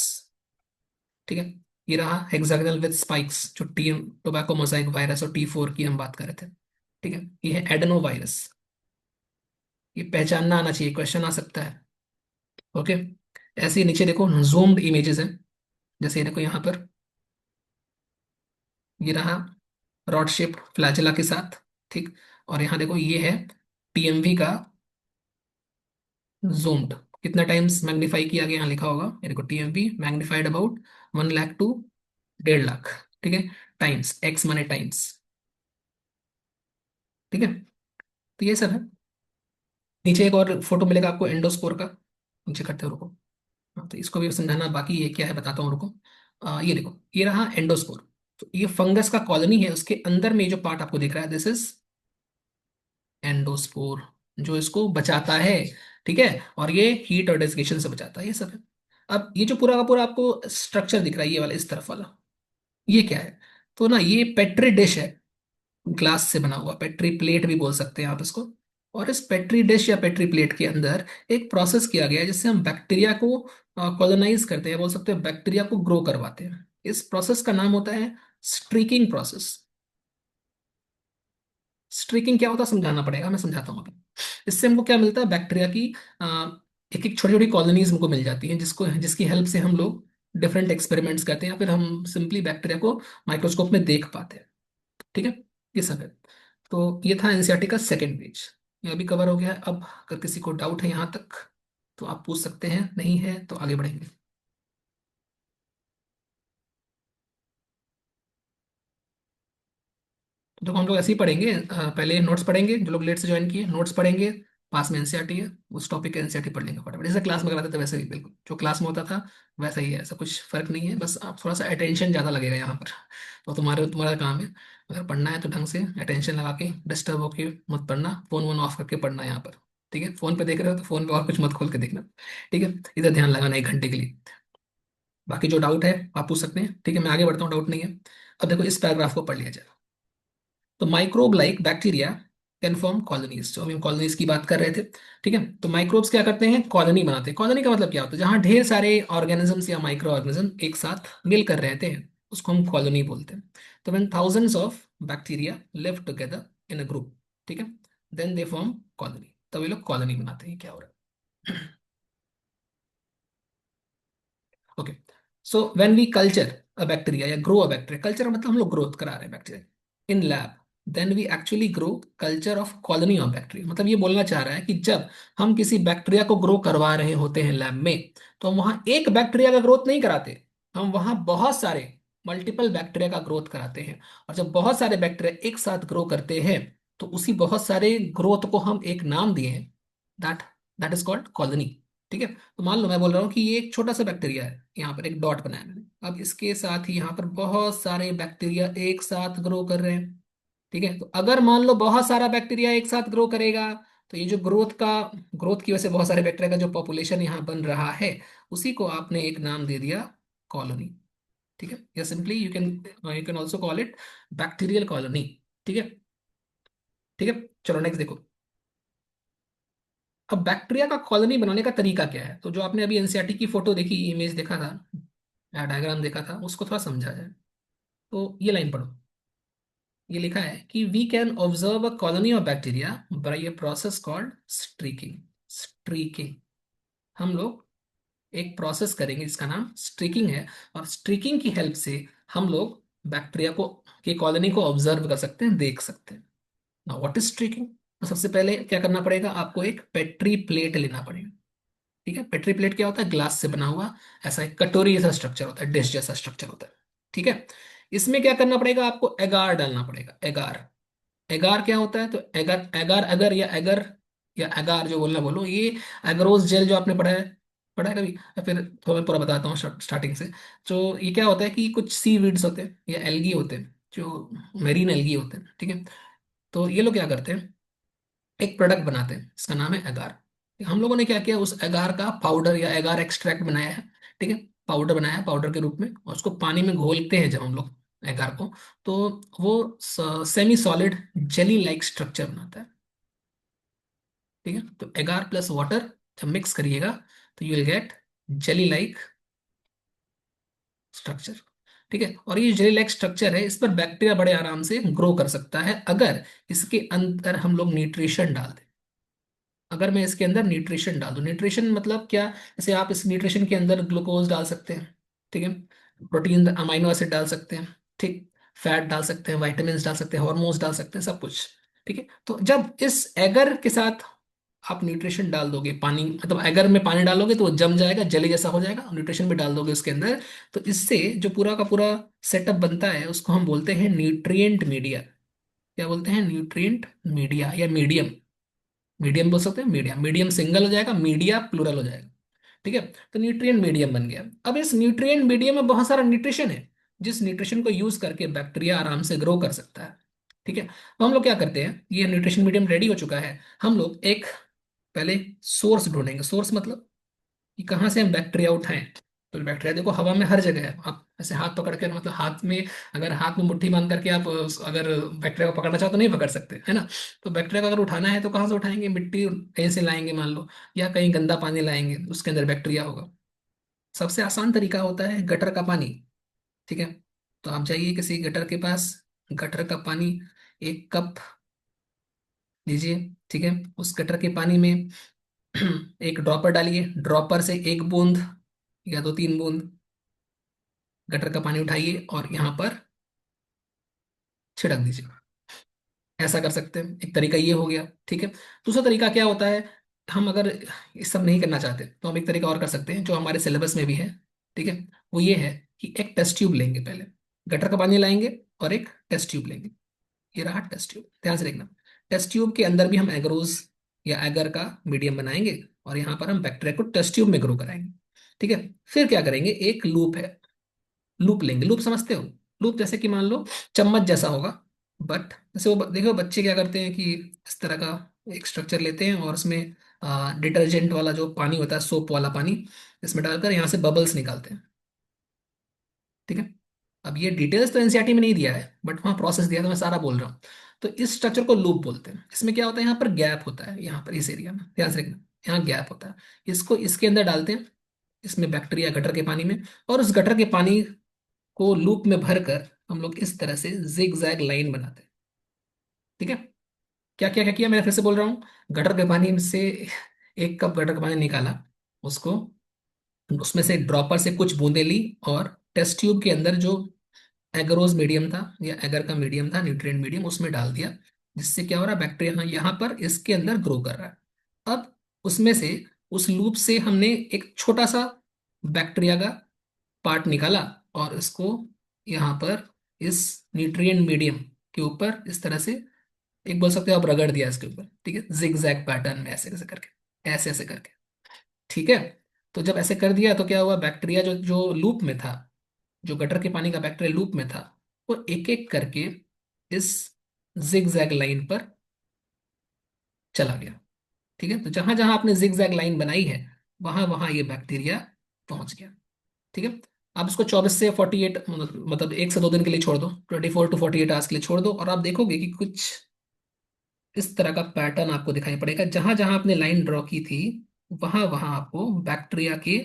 S1: ठीक है, ये रहा हेक्सागोनल विद स्पाइक्स, जो टी टोबैको मोजाइक वायरस और T4 की हम बात कर रहे थे। ठीक है, ये है एडेनो वायरस। ये पहचानना आना चाहिए, क्वेश्चन आ सकता है। ओके, ऐसे ही नीचे देखो जूम्ड इमेजेस हैं, जैसे ये देखो यहाँ पर, ये रहा रॉड शेप फ्लैजेला के साथ। ठीक, और यहाँ देखो ये है टीएमवी का zoomed, कितना टाइम्स मैग्नीफाई किया गया, यहाँ लिखा होगा। ये देखो TMV magnified about 1 lakh to 1.5 lakh. ठीक है, टाइम्स, एक्स माने टाइम्स। ठीक है, तो ये सब है। नीचे एक और फोटो मिलेगा आपको एंडोस्पोर का, नीचे करते हो, रुको। हाँ, तो इसको भी समझाना बाकी, ये क्या है बताता हूँ, रुको। ये देखो, ये रहा एंडोस्पोर। तो ये फंगस का कॉलोनी है, उसके अंदर में जो पार्ट आपको दिख रहा है, दिस इज एंडोस्पोर, जो इसको बचाता है। ठीक है, और ये हीट और डेसिकेशन से बचाता है, ये सब है। अब ये जो पूरा का पूरा आपको स्ट्रक्चर दिख रहा है, ये वाला इस तरफ वाला, ये क्या है? तो ना, ये पेट्री डिश है, ग्लास से बना हुआ, पेट्री प्लेट भी बोल सकते हैं आप इसको। और इस पेट्री डिश या पेट्री प्लेट के अंदर एक प्रोसेस किया गया है जिससे हम बैक्टीरिया को कॉलोनाइज करते हैं, बोल सकते हैं बैक्टीरिया को ग्रो करवाते हैं। इस प्रोसेस का नाम होता है स्ट्रीकिंग प्रोसेस। स्ट्रीकिंग क्या होता है समझाना पड़ेगा, मैं समझाता हूँ अभी। इससे हमको क्या मिलता है? बैक्टीरिया की एक एक छोटी छोटी कॉलोनीज हमको मिल जाती हैं, जिसको जिसकी हेल्प से हम लोग डिफरेंट एक्सपेरिमेंट्स करते हैं, या फिर हम सिंपली बैक्टीरिया को माइक्रोस्कोप में देख पाते हैं। ठीक है, ये सब है। तो ये था एनसीईआरटी का सेकेंड पेज, ये अभी कवर हो गया है। अब अगर किसी को डाउट है यहाँ तक तो आप पूछ सकते हैं, नहीं है तो आगे बढ़ेंगे। तो हम लोग ऐसे ही पढ़ेंगे, पहले नोट्स पढ़ेंगे, जो लोग लेट से ज्वाइन किए नोट्स पढ़ेंगे। पास में एनसीईआरटी है, उस टॉपिक का एनसीईआरटी पढ़ लेंगे फटाफट, जैसे क्लास में कराते थे वैसे ही, बिल्कुल जो क्लास में होता था वैसा ही है, ऐसा कुछ फर्क नहीं है। बस आप थोड़ा सा अटेंशन ज़्यादा लगेगा यहाँ पर, तो तुम्हारा काम है। अगर पढ़ना है तो ढंग से अटेंशन लगा के, डिस्टर्ब होके मत पढ़ना, फोन वोन ऑफ करके पढ़ना यहाँ पर। ठीक है, फोन पे देख रहे हो तो फोन पे और कुछ मत खोल के देखना। ठीक है, इधर ध्यान लगाना 1 घंटे के लिए। बाकी जो डाउट है आप पूछ सकते हैं। ठीक है, मैं आगे बढ़ता हूँ, डाउट नहीं है। अब देखो, इस पैराग्राफ को पढ़ लिया जाए। तो microbe like bacteria can form colonies, जो हम कॉलोनीज की बात कर रहे थे। ठीक है, तो माइक्रोब्स क्या करते हैं? कॉलोनी बनाते हैं। कॉलोनी का मतलब क्या होता है? जहां ढेर सारे ऑर्गेनिजम्स या माइक्रो ऑर्गेनिज्म एक साथ मिलकर रहते हैं। उसको हम कॉलोनी बोलते हैं। तो when thousands of bacteria live together in a group, ठीक है, देन दे फॉर्म कॉलोनी, तब ये लोग कॉलोनी बनाते हैं। क्या हो रहा है? Okay, so when we culture a bacteria या ग्रो अ बैक्टीरिया, कल्चर मतलब हम लोग ग्रोथ करा रहे हैं bacteria in lab, then we actually grow culture of colony of bacteria. मतलब ये बोलना चाह रहा है कि जब हम किसी बैक्टीरिया को ग्रो करवा रहे होते हैं लैब में, तो हम वहां एक बैक्टीरिया का ग्रोथ नहीं कराते, हम वहां बहुत सारे मल्टीपल बैक्टीरिया का ग्रोथ कराते हैं। और जब बहुत सारे बैक्टीरिया एक साथ ग्रो करते हैं, तो उसी बहुत सारे ग्रोथ को हम एक नाम दिए हैं, that that is called colony. ठीक है, तो मान लो मैं बोल रहा हूँ कि ये एक छोटा सा बैक्टीरिया है, यहाँ पर एक डॉट बनाया मैंने, अब इसके साथ ही यहाँ पर बहुत सारे बैक्टीरिया एक साथ ग्रो कर रहे हैं। ठीक है, तो अगर मान लो बहुत सारा बैक्टीरिया एक साथ ग्रो करेगा, तो ये जो ग्रोथ की वजह से बहुत सारे बैक्टीरिया का जो पॉपुलेशन यहाँ बन रहा है, उसी को आपने एक नाम दे दिया कॉलोनी। ठीक है, या simply you can also call it bacterial colony. ठीक है। ठीक है, चलो नेक्स्ट देखो। अब बैक्टीरिया का कॉलोनी बनाने का तरीका क्या है, तो जो आपने अभी एनसीईआरटी की फोटो देखी, इमेज देखा था या डायग्राम देखा था, उसको थोड़ा समझा जाए। तो ये लाइन पढ़ो। ये लिखा है कि we can observe a colony of bacteria by a process called streaking. Streaking, हम लोग एक प्रोसेस करेंगे जिसका नाम स्ट्रीकिंग है, और स्ट्रीकिंग की हेल्प से हम लोग बैक्टीरिया को की कॉलोनी को ऑब्जर्व कर सकते हैं, देख सकते हैं। Now what is streaking? तो सबसे पहले क्या करना पड़ेगा, आपको एक पेट्री प्लेट लेना पड़ेगा। ठीक है, पेट्री प्लेट क्या होता है? ग्लास से बना हुआ ऐसा एक कटोरी जैसा स्ट्रक्चर होता है, डिश जैसा स्ट्रक्चर होता है। ठीक है, इसमें क्या करना पड़ेगा, आपको एगार डालना पड़ेगा। एगार, एगार क्या होता है? तो एगार, एगार अगर या एगर या एगार जो बोलना बोलो, ये एगरोस जेल जो आपने पढ़ा है कभी, या फिर थोड़ा पूरा बताता हूँ स्टार्टिंग से। तो ये क्या होता है कि कुछ सी वीड्स होते हैं या एल्गी होते हैं, जो मेरीन एल्गी होते हैं। ठीक है, तो ये लोग क्या करते हैं, एक प्रोडक्ट बनाते हैं, इसका नाम है एगार। हम लोगों ने क्या किया, उस एगार का पाउडर या एगार एक्सट्रैक्ट बनाया है। ठीक है, पाउडर बनाया है, पाउडर के रूप में, और उसको पानी में घोलते हैं जब हम लोग एगार को, तो वो semi solid jelly like structure बनाता है। ठीक है, तो एगार प्लस वाटर जब मिक्स करिएगा, तो you will get jelly like structure. ठीक है, और ये जेली लाइक स्ट्रक्चर है, इस पर बैक्टीरिया बड़े आराम से ग्रो कर सकता है, अगर इसके अंदर हम लोग न्यूट्रिशन डाल दें। अगर मैं इसके अंदर न्यूट्रिशन डाल दूं, न्यूट्रिशन मतलब क्या, जैसे आप इस न्यूट्रिशन के अंदर ग्लूकोज डाल सकते हैं। ठीक है, प्रोटीन, अमाइनो एसिड डाल सकते हैं। ठीक, फैट डाल सकते हैं, वाइटामिन डाल सकते हैं, हॉर्मोन्स डाल सकते हैं, सब कुछ। ठीक है, तो जब इस एगर के साथ आप न्यूट्रिशन डाल दोगे, पानी मतलब एगर में पानी डालोगे तो वो जम जाएगा, जली जैसा हो जाएगा, न्यूट्रिशन भी डाल दोगे उसके अंदर, तो इससे जो पूरा का पूरा सेटअप बनता है, उसको हम बोलते हैं न्यूट्रिएंट मीडिया। क्या बोलते हैं? न्यूट्रिएंट मीडिया या मीडियम। मीडियम बोल सकते हैं, मीडियम, मीडियम सिंगल हो जाएगा, मीडिया प्लूरल हो जाएगा। ठीक है, तो न्यूट्रिएंट मीडियम बन गया। अब इस न्यूट्रिएंट मीडियम में बहुत सारा न्यूट्रिशन है, जिस न्यूट्रिशन को यूज करके बैक्टीरिया आराम से ग्रो कर सकता है। ठीक है, तो हम लोग क्या करते हैं, ये न्यूट्रिशन मीडियम रेडी हो चुका है, हम लोग एक पहले सोर्स ढूंढेंगे। सोर्स मतलब कि कहाँ से हम बैक्टीरिया उठाएं। तो बैक्टीरिया देखो हवा में हर जगह है, आप ऐसे हाथ पकड़ के, मतलब हाथ में, अगर हाथ में मुट्ठी बांध करके आप अगर बैक्टीरिया को पकड़ना चाहो तो नहीं पकड़ सकते, है ना। तो बैक्टीरिया को अगर उठाना है तो कहाँ से उठाएंगे? मिट्टी कहीं से लाएंगे मान लो, या कहीं गंदा पानी लाएंगे, उसके अंदर बैक्टीरिया होगा। सबसे आसान तरीका होता है गटर का पानी। ठीक है, तो आप जाइए किसी गटर के पास, गटर का पानी 1 कप लीजिए। ठीक है, उस गटर के पानी में एक ड्रॉपर डालिए, ड्रॉपर से 1 बूंद या 2-3 बूंद गटर का पानी उठाइए और यहाँ पर छिड़क दीजिए। ऐसा कर सकते हैं, एक तरीका ये हो गया। ठीक है, दूसरा तरीका क्या होता है, हम अगर ये सब नहीं करना चाहते तो हम एक तरीका और कर सकते हैं, जो हमारे सिलेबस में भी है। ठीक है, वो ये है कि एक टेस्ट ट्यूब लेंगे, पहले गटर का पानी लाएंगे और एक टेस्ट ट्यूब लेंगे। ये रहा टेस्ट ट्यूब, ध्यान से देखना। टेस्ट ट्यूब के अंदर भी हम एगरोज या एगर का मीडियम बनाएंगे, और यहाँ पर हम बैक्टीरिया को टेस्ट ट्यूब में ग्रो कराएंगे। ठीक है, फिर क्या करेंगे, एक लूप है, लूप लेंगे। लूप समझते हो? लूप जैसे कि मान लो चम्मच जैसा होगा, बट जैसे वो देखो बच्चे क्या करते हैं कि इस तरह का एक स्ट्रक्चर लेते हैं और उसमें डिटर्जेंट वाला जो पानी होता है, सोप वाला पानी, इसमें डालकर यहाँ से बबल्स निकालते हैं। ठीक है, अब ये डिटेल्स तो एनसीईआरटी में नहीं दिया है, बट वहाँ प्रोसेस दिया, तो मैं सारा बोल रहा हूँ। तो इस स्ट्रक्चर को लूप बोलते हैं। इसमें क्या होता है, यहाँ पर गैप होता है, यहाँ पर इस एरिया में ध्यान से रखना, यहाँ गैप होता है। इसको इसके अंदर डालते हैं, इसमें बैक्टीरिया गटर के पानी में, और उस गटर के पानी को लूप में भरकर हम लोग इस तरह से जिग जैग लाइन बनाते हैं। ठीक है। क्या किया, मैं फिर से बोल रहा हूँ। गटर के पानी से 1 कप गटर का पानी निकाला, उसको उसमें से ड्रॉपर से कुछ बूंदें ली, और टेस्ट ट्यूब के अंदर जो एगरोज मीडियम था या एगर का मीडियम था, न्यूट्रिएंट मीडियम, उसमें डाल दिया। जिससे क्या हो रहा है, बैक्टीरिया यहाँ पर इसके अंदर ग्रो कर रहा है। अब उसमें से, उस लूप से हमने एक छोटा सा बैक्टीरिया का पार्ट निकाला, और इसको यहाँ पर इस न्यूट्रिएंट मीडियम के ऊपर इस तरह से, एक बोल सकते हो आप, रगड़ दिया इसके ऊपर। ठीक है, जिग जैग पैटर्न में, ऐसे ऐसे करके, ऐसे ऐसे करके। ठीक है। तो जब ऐसे कर दिया तो क्या हुआ, बैक्टीरिया जो जो लूप में था, जो गटर के पानी का बैक्टीरिया लूप में था, वो एक एक करके इस जिग जैग लाइन पर चला गया। ठीक है। तो जहां जहां आपने जिग जैग लाइन बनाई है, वहां वहां ये बैक्टीरिया पहुंच गया। ठीक है। आप इसको 24 से 48, मतलब 1 से 2 दिन के लिए छोड़ दो, 24 to 48 आवर्स के लिए छोड़ दो, और आप देखोगे कि कुछ इस तरह का पैटर्न आपको दिखाई पड़ेगा। जहां जहां आपने लाइन ड्रॉ की थी, वहां वहां आपको बैक्टीरिया के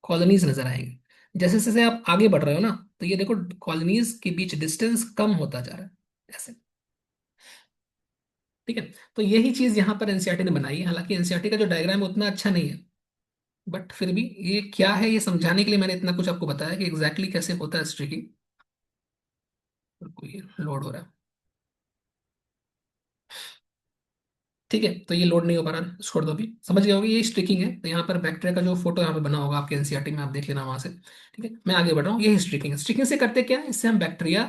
S1: कॉलोनीज नजर आएंगे। जैसे जैसे आप आगे बढ़ रहे हो ना, तो ये देखो, कॉलोनीज के बीच डिस्टेंस कम होता जा रहा है, ऐसे। ठीक है। तो यही चीज यहाँ पर एनसीईआरटी ने बनाई है। हालांकि एनसीईआरटी का जो डायग्राम है उतना अच्छा नहीं है, बट फिर भी ये क्या है, ये समझाने के लिए मैंने इतना कुछ आपको बताया कि एग्जैक्टली कैसे होता है स्ट्रिकिंग। कोई लोड हो रहा है। ठीक है, तो ये लोड नहीं हो पा रहा, छोड़ दो, अभी समझ गए होगे ये स्ट्रिकिंग है। तो यहाँ पर बैक्टीरिया का जो फोटो यहाँ पे बना होगा आपके एनसीईआरटी में, आप देख लेना वहां से। ठीक है, मैं आगे बढ़ रहा हूँ। यही स्ट्रिकिंग है। स्ट्रिकिंग से करते क्या है, इससे हम बैक्टीरिया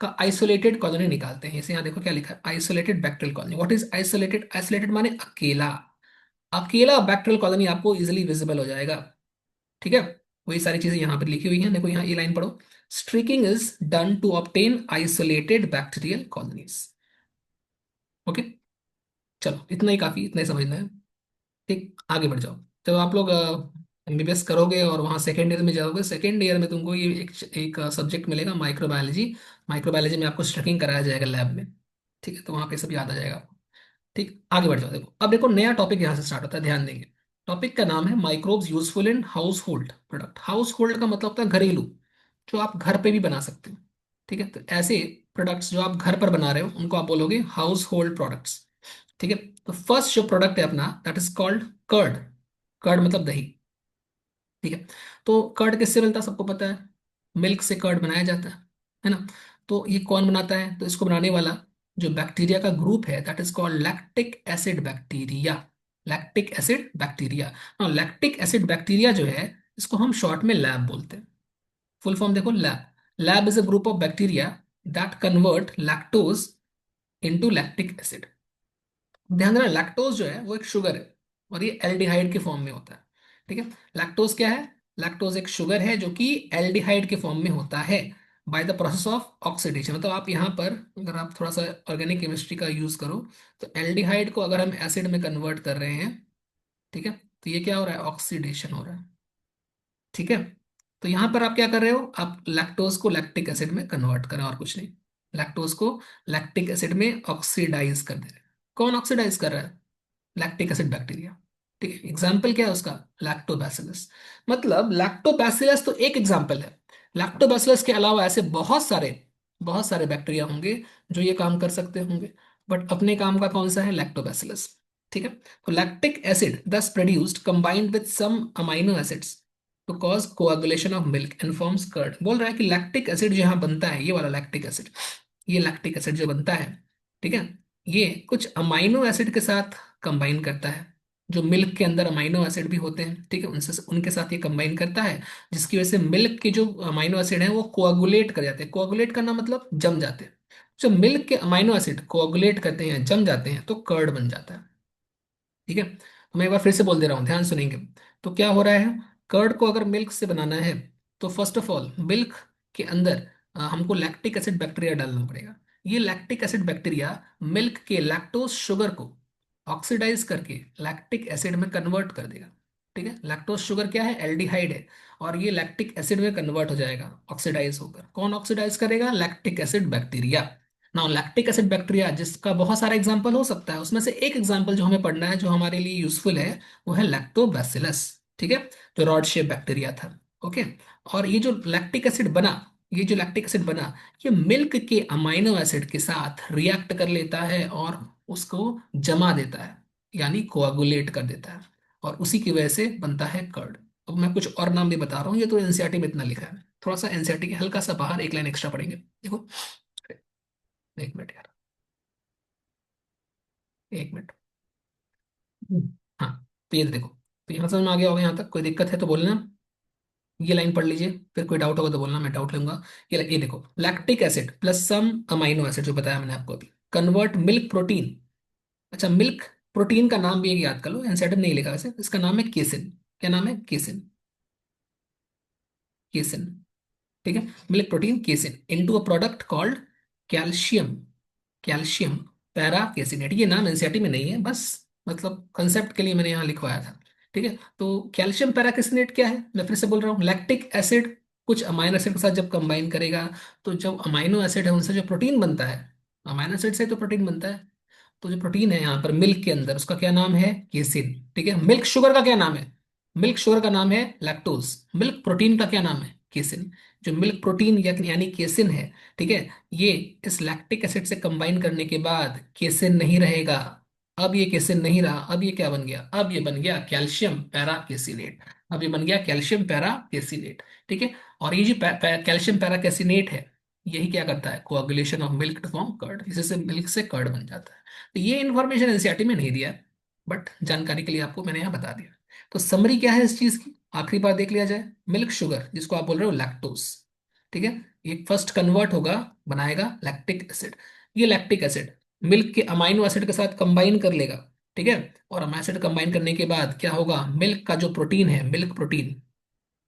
S1: का आइसोलेटेड कॉलोनी निकालते हैं। इसे यहाँ देखो क्या लिखा है, isolated bacterial colony. What is isolated? Isolated माने अकेला। अकेला बैक्टीरियल कॉलोनी आपको इजिली विजिबल हो जाएगा। ठीक है। वही सारी चीजें यहाँ पर लिखी हुई हैं, देखो यहाँ ये लाइन पढ़ो। Streaking is done to obtain isolated bacterial colonies. Okay, चलो इतना ही काफी, इतना ही समझना है। ठीक, आगे बढ़ जाओ। जब आप लोग एमबीबीएस करोगे और वहाँ सेकेंड ईयर में जाओगे, सेकेंड ईयर में तुमको ये एक सब्जेक्ट मिलेगा, माइक्रोबायोलॉजी। माइक्रोबायोलॉजी में आपको स्ट्रकिंग कराया जाएगा लैब में। ठीक है, तो वहाँ पे सब याद आ जाएगा आपको। ठीक, आगे बढ़ जाओ। देखो, अब देखो नया टॉपिक यहाँ से स्टार्ट होता है, ध्यान देंगे। टॉपिक का नाम है microbes useful in house hold product. House hold का मतलब होता है घरेलू, जो आप घर पे भी बना सकते हो। ठीक है, तो ऐसे प्रोडक्ट्स जो आप घर पर बना रहे हो, उनको आप बोलोगे हाउस होल्ड प्रोडक्ट्स। ठीक है। तो फर्स्ट जो प्रोडक्ट है अपना, that is called curd. Curd मतलब दही। ठीक है। तो कर्ड किससे मिलता है, सबको पता है। मिल्क से कर्ड बनाया जाता है ना। तो ये कौन बनाता है, तो इसको बनाने वाला जो बैक्टीरिया का ग्रुप है, that is called lactic acid bacteria. Lactic acid bacteria. Lactic acid bacteria जो है, इसको हम शॉर्ट में लैब बोलते हैं। फुल फॉर्म देखो, lab. Lab is a group of bacteria that convert lactose into lactic acid. ध्यान देना, लैक्टोज जो है वो एक शुगर है, और ये एल्डिहाइड के फॉर्म में होता है। ठीक है। लैक्टोज क्या है? लैक्टोज एक शुगर है जो कि एल्डिहाइड के फॉर्म में होता है, by the process of oxidation. मतलब आप यहाँ पर, अगर आप थोड़ा सा ऑर्गेनिक केमिस्ट्री का यूज करो, तो एल्डिहाइड को अगर हम एसिड में कन्वर्ट कर रहे हैं, ठीक है, तो ये क्या हो रहा है, ऑक्सीडेशन हो रहा है। ठीक है। तो यहां पर आप क्या कर रहे हो, आप लैक्टोज को लैक्टिक एसिड में कन्वर्ट करें, और कुछ नहीं। लैक्टोज को लैक्टिक एसिड में ऑक्सीडाइज कर दे रहे हैं। कौन ऑक्सीडाइज कर रहा है? Lactic acid bacteria. ठीक है। एग्जाम्पल क्या है उसका? लैक्टोबैसिलस। मतलब लैक्टोबैसिलस तो एक एग्जाम्पल है। लैक्टोबैसिलस के अलावा ऐसे बहुत सारे बैक्टीरिया होंगे जो ये काम कर सकते होंगे, बट अपने काम का कौन सा है? लैक्टोबैसिलस। ठीक है। तो lactic acid thus produced combined with some amino acids to cause coagulation of milk and forms curd. बोल रहा है कि लैक्टिक एसिड जो यहाँ बनता है, ये वाला लैक्टिक एसिड, ये लैक्टिक एसिड जो बनता है, ठीक है, ये कुछ अमाइनो एसिड के साथ कंबाइन करता है। जो मिल्क के अंदर अमाइनो एसिड भी होते हैं, ठीक है, उनसे उनके साथ ये कंबाइन करता है, जिसकी वजह से मिल्क के जो अमाइनो एसिड हैं वो कोआगुलेट कर जाते हैं। कोआगुलेट करना मतलब जम जाते हैं। जब मिल्क के अमाइनो एसिड कोआगुलेट करते हैं, जम जाते हैं, तो कर्ड बन जाता है। ठीक है। तो मैं एक बार फिर से बोल दे रहा हूँ, ध्यान सुनेंगे। तो क्या हो रहा है, कर्ड को अगर मिल्क से बनाना है, तो फर्स्ट ऑफ ऑल मिल्क के अंदर हमको लैक्टिक एसिड बैक्टीरिया डालना पड़ेगा। ये लैक्टिक एसिड बैक्टीरिया मिल्क के लैक्टोज शुगर को ऑक्सीडाइज करके लैक्टिक एसिड में कन्वर्ट कर देगा। ठीक है। लैक्टोज शुगर क्या है? एल्डिहाइड है। और ये लैक्टिक एसिड में कन्वर्ट हो जाएगा ऑक्सीडाइज होकर। कौन ऑक्सीडाइज करेगा? Lactic acid bacteria. Now lactic acid bacteria जिसका बहुत सारा एग्जांपल हो सकता है, उसमें से एक एग्जांपल जो हमें पढ़ना है, जो हमारे लिए यूजफुल है, वो है लैक्टोबैसिलस। ठीक है, जो रॉड शेप बैक्टीरिया था। ओके। और ये जो लैक्टिक एसिड बना, ये जो लैक्टिक एसिड बना, ये मिल्क के अमाइनो एसिड के साथ रिएक्ट कर लेता है और उसको जमा देता है, यानी कोआगुलेट कर देता है, और उसी की वजह से बनता है कर्ड। अब मैं कुछ और नाम भी बता रहा हूँ, ये तो एनसीईआरटी में इतना लिखा है, थोड़ा सा एनसीईआरटी के हल्का सा बाहर एक लाइन एक्स्ट्रा पढ़ेंगे, देखो। एक मिनट यार, एक मिनट। हाँ, तो ये देखो, तो यहाँ समझ में आ गया होगा, यहाँ तक कोई दिक्कत है तो बोलना। ये लाइन पढ़ लीजिए, फिर कोई डाउट होगा तो बोलना, मैं डाउट लूंगा। ये देखो, लैक्टिक एसिड प्लस सम अमाइनो एसिड, जो बताया मैंने आपको अभी, कन्वर्ट मिल्क प्रोटीन। अच्छा, मिल्क प्रोटीन का नाम भी एक याद कर लो, एनसेटम नहीं लिखा वैसे, इसका नाम है केसिन। क्या नाम है? केसिन। केसिन, ठीक है। Milk protein casein into a product called calcium, calcium para caseinate. ये नाम एनसीईआरटी में नहीं है, बस मतलब कंसेप्ट के लिए मैंने यहाँ लिखवाया था, ठीक है। तो कैल्शियम पैरा कैसिनेट क्या है, मैं फिर से बोल रहा हूँ, लैक्टिक एसिड कुछ अमाइनो एसिड के साथ जब कंबाइन करेगा, तो जब अमाइनो एसिड है उनसे जो प्रोटीन बनता है, अमाइनो एसिड से तो प्रोटीन बनता है, तो जो प्रोटीन है यहाँ पर मिल्क के अंदर, उसका क्या नाम है? केसिन, ठीक है। मिल्क शुगर का क्या नाम है? मिल्क शुगर का नाम है लैक्टोज। मिल्क प्रोटीन का क्या नाम है? केसिन। जो मिल्क प्रोटीन यानी केसिन है, ठीक है, ये इस लैक्टिक एसिड से कंबाइन करने के बाद केसिन नहीं रहेगा। अब ये केसिन नहीं रहा, अब ये क्या बन गया? अब ये बन गया कैल्शियम पैरा केसिनेट। अब ये बन गया कैल्शियम पैरा केसिनेट, ठीक है। और ये जो कैल्शियम पैरा केसिनेट है, यही क्या करता है? Coagulation of milk to form curd, इसी से मिल्क से कर्ड बन जाता है। तो ये इन्फॉर्मेशन एनसीईआरटी में नहीं दिया है, बट जानकारी के लिए आपको मैंने यहाँ बता दिया। तो समरी क्या है इस चीज की, आखिरी बार देख लिया जाए। मिल्क शुगर, जिसको आप बोल रहे हो लैक्टोस, ठीक है, ये फर्स्ट कन्वर्ट होगा, बनाएगा लैक्टिक एसिड। ये लैक्टिक एसिड मिल्क के अमाइनो एसिड के साथ कंबाइन कर लेगा, ठीक है। और अमाइनो एसिड कंबाइन करने के बाद क्या होगा? मिल्क का जो प्रोटीन है, मिल्क प्रोटीन,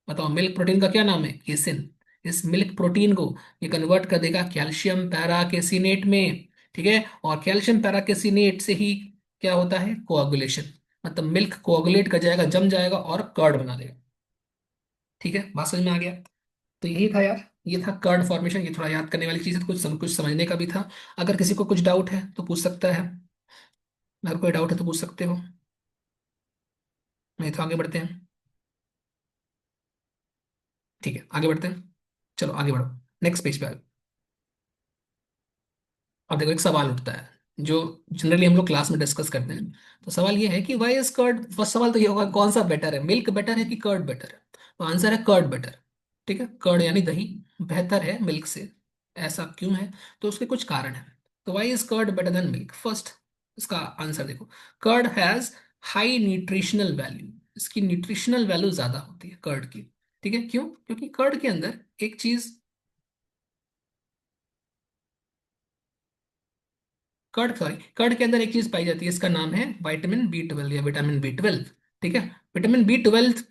S1: बताओ मिल्क प्रोटीन का क्या नाम है? केसिन। इस मिल्क प्रोटीन को ये कन्वर्ट कर देगा कैल्शियम पैराकेसिनेट में, ठीक है। और कैल्शियम पैराकेसिनेट से ही क्या होता है? कोआगुलेशन, मतलब मिल्क कोआगुलेट कर जाएगा, जम जाएगा और कर्ड बना देगा, ठीक है। बात समझ में आ गया? तो यही था यार, ये था कर्ड फॉर्मेशन। ये थोड़ा याद करने वाली चीज है, कुछ समझने का भी था। अगर किसी को कुछ डाउट है तो पूछ सकता है, अगर कोई डाउट है तो पूछ सकते हो, नहीं तो आगे बढ़ते हैं। ठीक है, आगे बढ़ते हैं, चलो आगे बढ़ो, नेक्स्ट पेज पे। अब देखो, एक सवाल उठता है जो जनरली हम लोग क्लास में डिस्कस करते हैं। तो सवाल ये है कि वाई इज कर्ड, फर्स्ट सवाल तो ये होगा कौन सा बेटर है, मिल्क बेटर है कि कर्ड बेटर है? तो आंसर है कर्ड बेटर, ठीक है। कर्ड यानी दही बेहतर है मिल्क से। ऐसा क्यों है? तो उसके कुछ कारण है। तो why is curd better than milk? First, इसका आंसर देखो, curd has high nutritional value. इसकी न्यूट्रिशनल वैल्यू ज्यादा होती है कर्ड की, ठीक है। क्यों? क्योंकि कर्ड के अंदर एक चीज, कर्ड, सॉरी, कर्ड के अंदर एक चीज पाई जाती है, इसका नाम है विटामिन बी 12 या विटामिन बी 12, ठीक है। विटामिन बी 12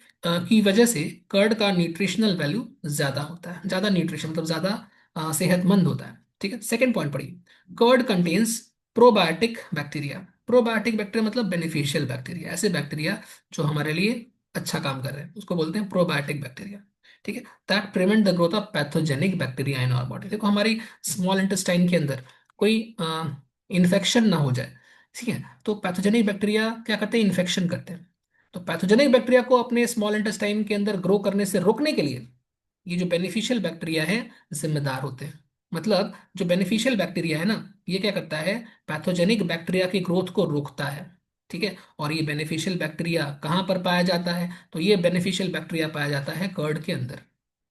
S1: की वजह से कर्ड का न्यूट्रिशनल वैल्यू ज्यादा होता है, ज्यादा न्यूट्रिशन मतलब ज्यादा सेहतमंद होता है, ठीक है। सेकेंड पॉइंट पढ़िए, curd contains probiotic bacteria. Probiotic bacteria मतलब बेनिफिशियल बैक्टीरिया, ऐसे बैक्टीरिया जो हमारे लिए अच्छा काम कर रहे हैं, उसको बोलते हैं प्रोबायोटिक बैक्टीरिया, ठीक है। That prevent the growth of pathogenic bacteria in our body. देखो, हमारी स्मॉल इंटेस्टाइन के अंदर कोई इन्फेक्शन ना हो जाए, ठीक है। तो पैथोजेनिक बैक्टीरिया क्या करते हैं? इन्फेक्शन करते हैं। तो पैथोजेनिक बैक्टीरिया को अपने स्मॉल इंटेस्टाइन के अंदर ग्रो करने से रोकने के लिए ये जो बेनिफिशियल बैक्टीरिया है जिम्मेदार होते हैं। मतलब जो बेनिफिशियल बैक्टीरिया है ना, ये क्या करता है? पैथोजेनिक बैक्टीरिया की ग्रोथ को रोकता है, ठीक है। और ये बेनिफिशियल बैक्टीरिया कहाँ पर पाया जाता है? तो ये बेनिफिशियल बैक्टीरिया पाया जाता है कर्ड के अंदर,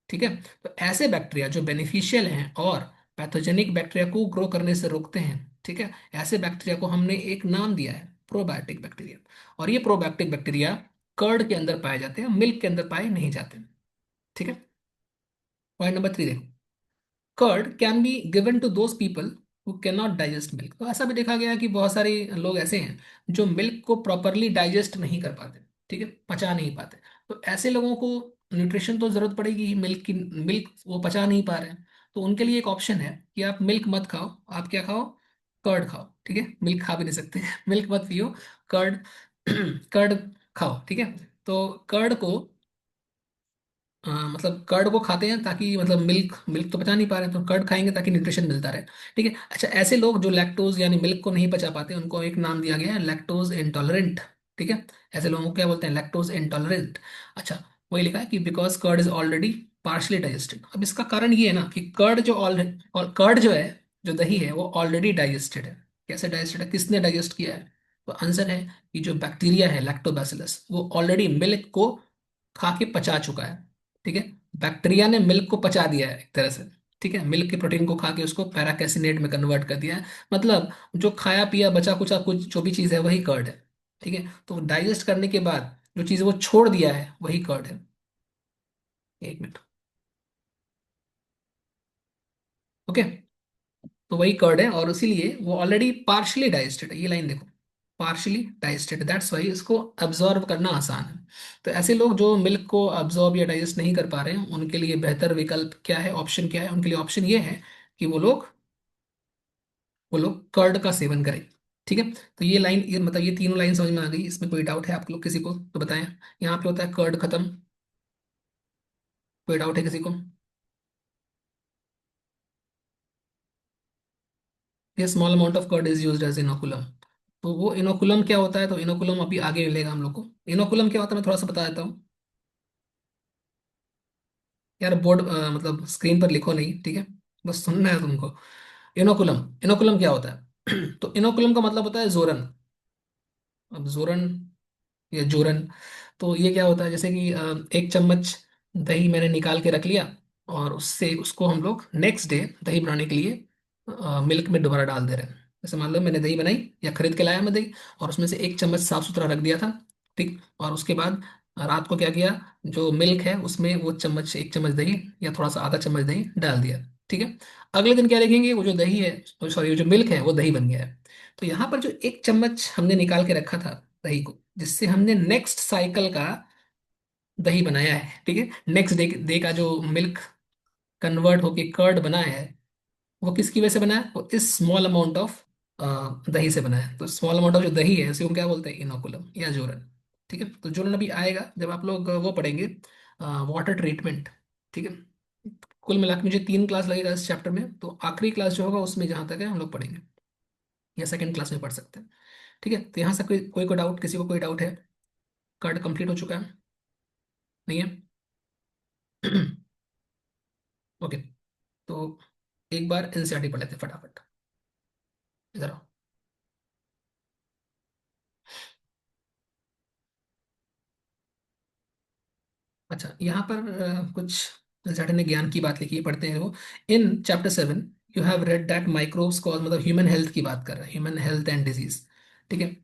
S1: ठीक है। तो ऐसे बैक्टीरिया जो बेनिफिशियल हैं और पैथोजेनिक बैक्टीरिया को ग्रो करने से रोकते हैं, ठीक है, ऐसे बैक्टीरिया को हमने एक नाम दिया है प्रोबायोटिक बैक्टीरिया। और ये प्रोबायोटिक बैक्टीरिया कर्ड के अंदर पाए जाते हैं, मिल्क के अंदर पाए नहीं जाते, ठीक है। पॉइंट नंबर 3 देखो, curd can be given to those people who can not digest milk. तो ऐसा भी देखा गया है कि बहुत सारे लोग ऐसे हैं जो मिल्क को प्रॉपरली डाइजेस्ट नहीं कर पाते, ठीक है, पचा नहीं पाते। तो ऐसे लोगों को न्यूट्रिशन तो जरूरत पड़ेगी ही, मिल्क की, मिल्क वो पचा नहीं पा रहे हैं। तो उनके लिए एक ऑप्शन है कि आप मिल्क मत खाओ, आप क्या खाओ? कर्ड खाओ, ठीक है। मिल्क खा भी नहीं सकते मिल्क मत पियो, कर्ड कर्ड खाओ, ठीक है। तो कर्ड को मतलब कर्ड को खाते हैं ताकि, मतलब मिल्क मिल्क तो पचा नहीं पा रहे हैं, तो कर्ड खाएंगे ताकि न्यूट्रिशन मिलता रहे, ठीक है। अच्छा, ऐसे लोग जो लैक्टोज यानी मिल्क को नहीं पचा पाते, उनको एक नाम दिया गया है लैक्टोज इंटॉलरेंट, ठीक है। ऐसे लोगों को क्या बोलते हैं? Lactose intolerant. अच्छा, वही लिखा है कि because curd is already partially digested. अब इसका कारण ये है ना कि कर्ड जो ऑलरेडी, कर्ड जो है, जो दही है वो ऑलरेडी डाइजेस्टेड है। कैसे डाइजेस्टेड है, किसने डाइजेस्ट किया है? तो आंसर है कि जो बैक्टीरिया है लैक्टोबैसिलस, वो ऑलरेडी मिल्क को खा के पचा चुका है। ठीक है, बैक्टीरिया ने मिल्क को पचा दिया है एक तरह से। ठीक है, मिल्क के प्रोटीन को खा के उसको पैराकैसिनेट में कन्वर्ट कर दिया है। मतलब जो खाया पिया बचा कुचा कुछ जो भी चीज़ है वही कर्ड है। ठीक है, तो डाइजेस्ट करने के बाद जो चीज़ वो छोड़ दिया है वही कर्ड है। एक मिनट। ओके, तो वही कर्ड है और इसीलिए वो ऑलरेडी पार्शली डाइजेस्टेड है। ये लाइन देखो, पार्शली डाइजेस्टेड, दैट्स वाई इसको अब्जॉर्ब करना आसान है। तो ऐसे लोग जो मिल्क को अब्जॉर्ब या डाइजेस्ट नहीं कर पा रहे हैं उनके लिए बेहतर विकल्प क्या है, ऑप्शन क्या है? उनके लिए ऑप्शन ये है कि वो लोग कर्ड का सेवन करें। ठीक है, तो ये लाइन, ये मतलब ये तीनों लाइन समझ में आ गई? इसमें कोई डाउट है आप लोग किसी को तो बताएं। यहाँ पे होता है कर्ड खत्म, कोई डाउट है किसी को? ये small amount of curd is used as inoculum. तो वो इनोकुलम क्या होता है? तो इनोकुलम अभी आगे मिलेगा हम लोग को। इनोकुलम क्या होता है मैं थोड़ा सा बता देता हूँ। यार बोर्ड मतलब स्क्रीन पर लिखो नहीं, ठीक है, बस सुनना है तुमको। इनोकुलम, इनोकुलम क्या होता है? तो इनोकुलम का मतलब होता है जोरन। अब जोरन या जोरन, तो ये क्या होता है? जैसे कि एक चम्मच दही मैंने निकाल के रख लिया और उससे उसको हम लोग नेक्स्ट डे दही बनाने के लिए मिल्क में दोबारा डाल दे रहे हैं। जैसे मान लो मैंने दही बनाई या खरीद के लाया मैं दही, और उसमें से एक चम्मच साफ सुथरा रख दिया था। ठीक, और उसके बाद रात को क्या किया, जो मिल्क है उसमें वो चम्मच, एक चम्मच दही या थोड़ा सा आधा चम्मच दही डाल दिया। ठीक है, अगले दिन क्या देखेंगे, वो जो दही है, सॉरी, वो जो मिल्क है वो दही बन गया है। तो यहाँ पर जो एक चम्मच हमने निकाल के रखा था दही को, जिससे हमने नेक्स्ट साइकिल का दही बनाया है, ठीक है, नेक्स्ट डे डे का जो मिल्क कन्वर्ट होके कर्ड बना है, वो किसकी वजह से बना है? वो इस स्मॉल अमाउंट ऑफ दही से बना है। तो स्मॉल अमाउंट ऑफ जो दही है उसे हम क्या बोलते हैं? इनोकुलम या जोरन। ठीक है, तो जोरन अभी आएगा जब आप लोग वो पढ़ेंगे, वाटर ट्रीटमेंट। ठीक है, कुल मिला के मुझे 3 क्लास लगेगा इस चैप्टर में, तो आखिरी क्लास जो होगा उसमें जहाँ तक है हम लोग पढ़ेंगे, या सेकंड क्लास में पढ़ सकते हैं। ठीक है, तो यहाँ से कोई कोई को डाउट, किसी को कोई डाउट है? कार्ड कंप्लीट हो चुका है? नहीं है? ओके, तो एक बार एनसीईआरटी पढ़ लेते हैं फटाफट। इधर आओ। अच्छा, यहाँ पर कुछ एनसीईआरटी ने ज्ञान की बात लिखी है, पढ़ते हैं वो। In chapter 7 you have read that microbes cause, मतलब ह्यूमन हेल्थ की बात कर रहे हैं, ह्यूमन हेल्थ एंड डिजीज। ठीक है,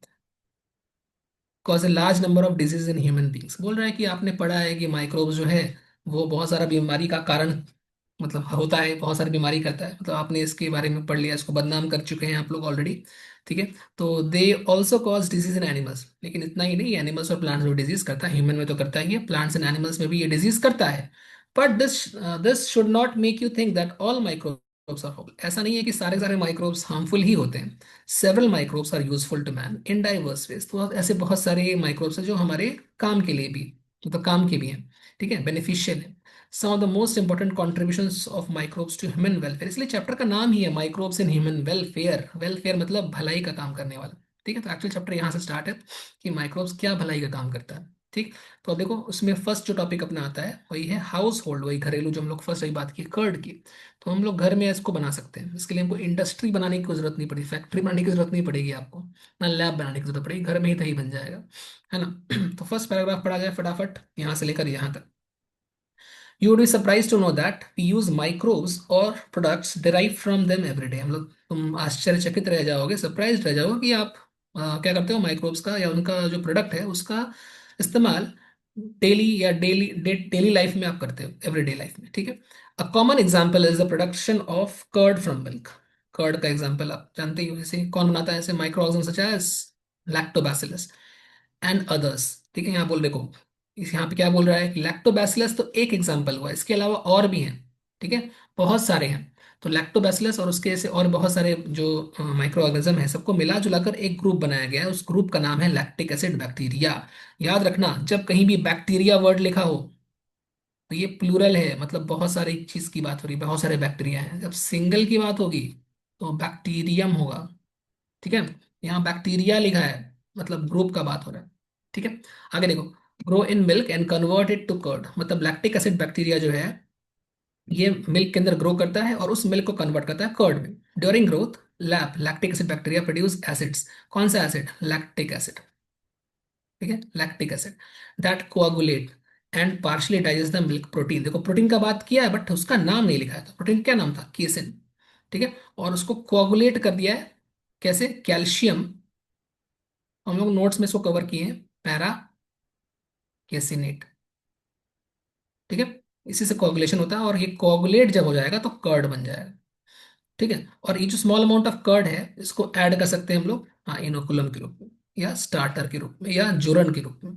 S1: cause a large number of disease in human beings. बोल रहा है कि आपने पढ़ा है कि माइक्रोब्स जो है वो बहुत सारा बीमारी का कारण मतलब होता है, बहुत सारी बीमारी करता है, मतलब आपने इसके बारे में पढ़ लिया, इसको बदनाम कर चुके हैं आप लोग ऑलरेडी। ठीक है, तो they also cause disease in animals, लेकिन इतना ही नहीं, एनिमल्स और प्लांट्स में डिजीज करता है, ह्यूमन में तो करता ही है, प्लांट्स एंड एनिमल्स में भी ये डिजीज करता है। But this should not make you think that all microbes are harmful. ऐसा नहीं है कि सारे सारे माइक्रोब्स हार्मफुल ही होते हैं। Several microbes are useful to man in diverse ways. तो ऐसे बहुत सारे माइक्रोब्स हैं जो हमारे काम के लिए भी, मतलब काम के भी हैं, ठीक है, बेनिफिशियल है। Some of the most important contributions of microbes to human welfare, इसलिए चैप्टर का नाम ही है microbes in human welfare. Welfare मतलब भलाई का काम करने वाला। ठीक है, तो एक्चुअल चैप्टर यहाँ से स्टार्ट है कि माइक्रोब्स क्या भलाई का काम करता है। ठीक, तो अब देखो उसमें फर्स्ट जो टॉपिक अपना आता है वही है हाउस होल्ड, वही घरेलू, जो हम लोग फर्स्ट वही बात की कर्ड की। तो हम लोग घर में इसको बना सकते हैं, इसके लिए हमको इंडस्ट्री बनाने की कोई जरूरत नहीं पड़ी, फैक्ट्री बनाने की जरूरत नहीं पड़ेगी आपको, ना लैब बनाने की जरूरत पड़ेगी, घर में ही दही बन जाएगा, है ना? तो फर्स्ट पैराग्राफ पढ़ा जाए फटाफट यहाँ से लेकर यहाँ तक। You would be surprised to know that we use microbes or products derived from them every day। हम लोग, तुम आश्चर्यचकित रह जाओगे, सरप्राइज रह जाओगे कि आप क्या करते हो, माइक्रोब्स का या उनका जो प्रोडक्ट है उसका इस्तेमाल डेली या डेली लाइफ में आप करते हो, एवरीडे लाइफ में। ठीक है, a common example is the production of curd from milk. Curd का एग्जाम्पल आप जानते ही हो, जैसे कौन बनाता है? ऐसे microorganism such as lactobacillus and others. ठीक है, यहाँ बोल देखो, इस यहाँ पे क्या बोल रहा है कि लैक्टोबैसिलस तो एक एग्जांपल हुआ, इसके अलावा और भी हैं। ठीक है, बहुत सारे हैं। तो लैक्टोबैसिलस और उसके ऐसे और बहुत सारे जो माइक्रो ऑर्गेनिज्म है, सबको मिला जुलाकर एक ग्रुप बनाया गया है, उस ग्रुप का नाम है लैक्टिक एसिड बैक्टीरिया। याद रखना, जब कहीं भी बैक्टीरिया वर्ड लिखा हो तो ये प्लूरल है, मतलब बहुत सारी चीज की बात हो रही है, बहुत सारे बैक्टीरिया हैं। जब सिंगल की बात होगी तो बैक्टीरियम होगा। ठीक है, यहाँ बैक्टीरिया लिखा है, मतलब ग्रुप का बात हो रहा है। ठीक है, आगे देखो, grow in milk and convert it to curd, मतलब लैक्टिक एसिड बैक्टीरिया जो है ये मिल्क के अंदर ग्रो करता है और उस मिल्क को कन्वर्ट करता है कर्ड में। During growth lactic acid bacteria produce acids. कौन सा एसिड? Lactic acid. ठीक है, lactic acid that coagulate and partially digest the milk protein. देखो प्रोटीन का बात किया है बट उसका नाम नहीं लिखा है, तो प्रोटीन क्या नाम था? केसिन। ठीक है, और उसको कोआगुलेट कर दिया है। कैसे? कैल्शियम, हम लोग नोट्स में इसको कवर किए हैं, पैरा केसिनेट। ठीक है, इसी से कोagulation होता है, और ये कोagulate जब हो जाएगा तो कर्ड बन जाएगा। ठीक है, और ये जो स्मॉल अमाउंट ऑफ कर्ड है इसको ऐड कर सकते हैं हम लोग, हाँ, इनोकुलम के रूप में या स्टार्टर के रूप में या जूरन के रूप में,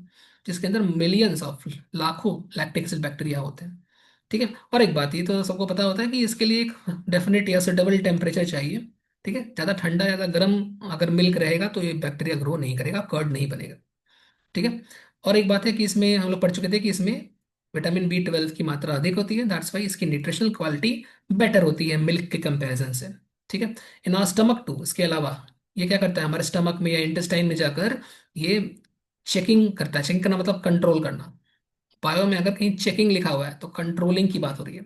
S1: जिसके अंदर मिलियंस ऑफ, लाखों लैक्टिक एसिड बैक्टीरिया होते हैं। ठीक है, और एक बात ये तो सबको पता होता है कि इसके लिए एक डेफिनेट या सुटेबल टेम्परेचर चाहिए। ठीक है, ज़्यादा ठंडा ज़्यादा गर्म अगर मिल्क रहेगा तो ये बैक्टीरिया ग्रो नहीं करेगा, कर्ड नहीं बनेगा। ठीक है, और एक बात है कि इसमें हम लोग पढ़ चुके थे कि इसमें विटामिन B12 की मात्रा अधिक होती है, दैट्स वाई इसकी न्यूट्रिशनल क्वालिटी बेटर होती है मिल्क के कंपैरिजन से। ठीक है, इन आवर स्टमक टू, इसके अलावा ये क्या करता है हमारे स्टमक में या इंटेस्टाइन में जाकर, ये चेकिंग करता है। चेकिंग करना मतलब कंट्रोल करना। बायो में अगर कहीं चेकिंग लिखा हुआ है तो कंट्रोलिंग की बात हो रही है।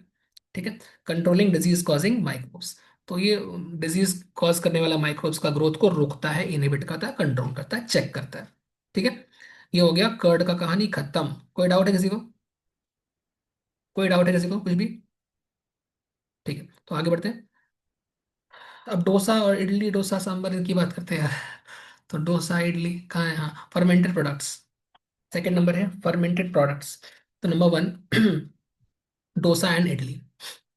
S1: ठीक है, कंट्रोलिंग डिजीज कॉजिंग माइक्रोब्स। तो ये डिजीज कॉज करने वाला माइक्रोब्स का ग्रोथ को रोकता है, इनहिबिट करता है, कंट्रोल करता है, चेक करता है। ठीक है, ये हो गया कर्ड का कहानी खत्म। कोई डाउट है किसी को? कोई डाउट है किसी को कुछ भी? ठीक है, तो आगे बढ़ते हैं। अब डोसा और इडली, डोसा सांभर इनकी बात करते हैं यार। तो डोसा इडली कहाँ है? हाँ, फर्मेंटेड प्रोडक्ट्स। सेकंड नंबर है फर्मेंटेड प्रोडक्ट्स। तो number one dosa and idli.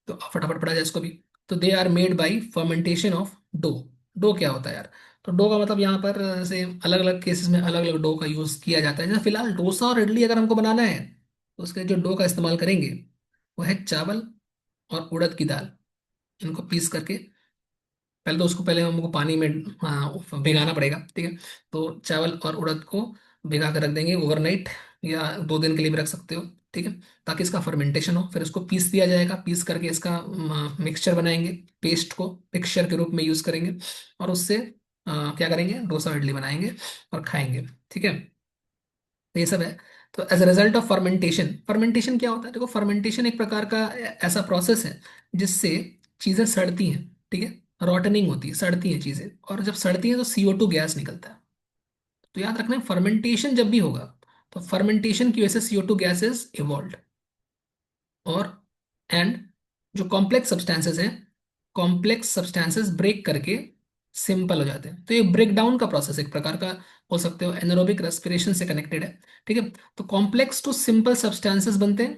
S1: तो फटाफट पढ़ा जाए इसको भी। तो they are made by fermentation of dough. Dough क्या होता है यार? तो डो का मतलब यहाँ पर से अलग अलग केसेस में अलग अलग डो का यूज किया जाता है। जैसे फिलहाल डोसा और इडली अगर हमको बनाना है तो उसके जो डो का इस्तेमाल करेंगे वो है चावल और उड़द की दाल। इनको पीस करके, पहले तो उसको पहले हमको पानी में, हाँ, भिगाना पड़ेगा। ठीक है, तो चावल और उड़द को भिगा कर रख देंगे ओवरनाइट, या 2 दिन के लिए भी रख सकते हो। ठीक है, ताकि इसका फर्मेंटेशन हो। फिर उसको पीस दिया जाएगा, पीस करके इसका मिक्सचर बनाएंगे, पेस्ट को मिक्सचर के रूप में यूज करेंगे, और उससे क्या करेंगे? डोसा इडली बनाएंगे और खाएंगे। ठीक है, तो ये सब है। तो as a result of fermentation, fermentation क्या होता है? देखो फर्मेंटेशन एक प्रकार का ऐसा प्रोसेस है जिससे चीजें सड़ती हैं। ठीक है, रॉटनिंग होती है, सड़ती हैं चीजें, और जब सड़ती हैं तो CO2 गैस निकलता है। तो याद रखना, फर्मेंटेशन जब भी होगा तो फर्मेंटेशन की वजह से CO2 गैसेस इवॉल्व, और एंड जो कॉम्प्लेक्स सब्सटेंसेस हैं, कॉम्प्लेक्स सब्सटेंसेस ब्रेक करके सिंपल हो जाते हैं। तो ये ब्रेक डाउन का प्रोसेस एक प्रकार का बोल सकते हो, एनारोबिक रेस्पिरेशन से कनेक्टेड है। ठीक है, तो कॉम्प्लेक्स टू सिंपल सब्सटेंसेस बनते हैं,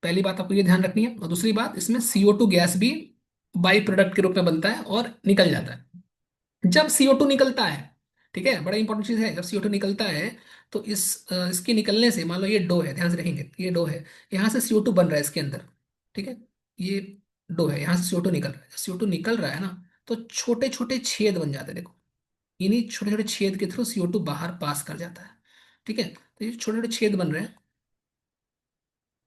S1: पहली बात आपको ये ध्यान रखनी है। और दूसरी बात, इसमें CO2 गैस भी बाई प्रोडक्ट के रूप में बनता है और निकल जाता है। जब CO2 निकलता है, ठीक है, बड़ा इंपॉर्टेंट चीज है, जब CO2 निकलता है तो इसके निकलने से, मान लो ये डो है, ध्यान से रखेंगे, ये डो है, यहाँ से CO2 बन रहा है इसके अंदर। ठीक है, ये डो है, यहाँ से CO2 निकल रहा है। CO2 निकल रहा है ना, तो छोटे छोटे छेद बन जाते हैं, देखो इन्हीं छोटे छोटे छेद के थ्रू CO2 बाहर पास कर जाता है। ठीक है, तो ये छोटे छोटे छेद बन रहे हैं,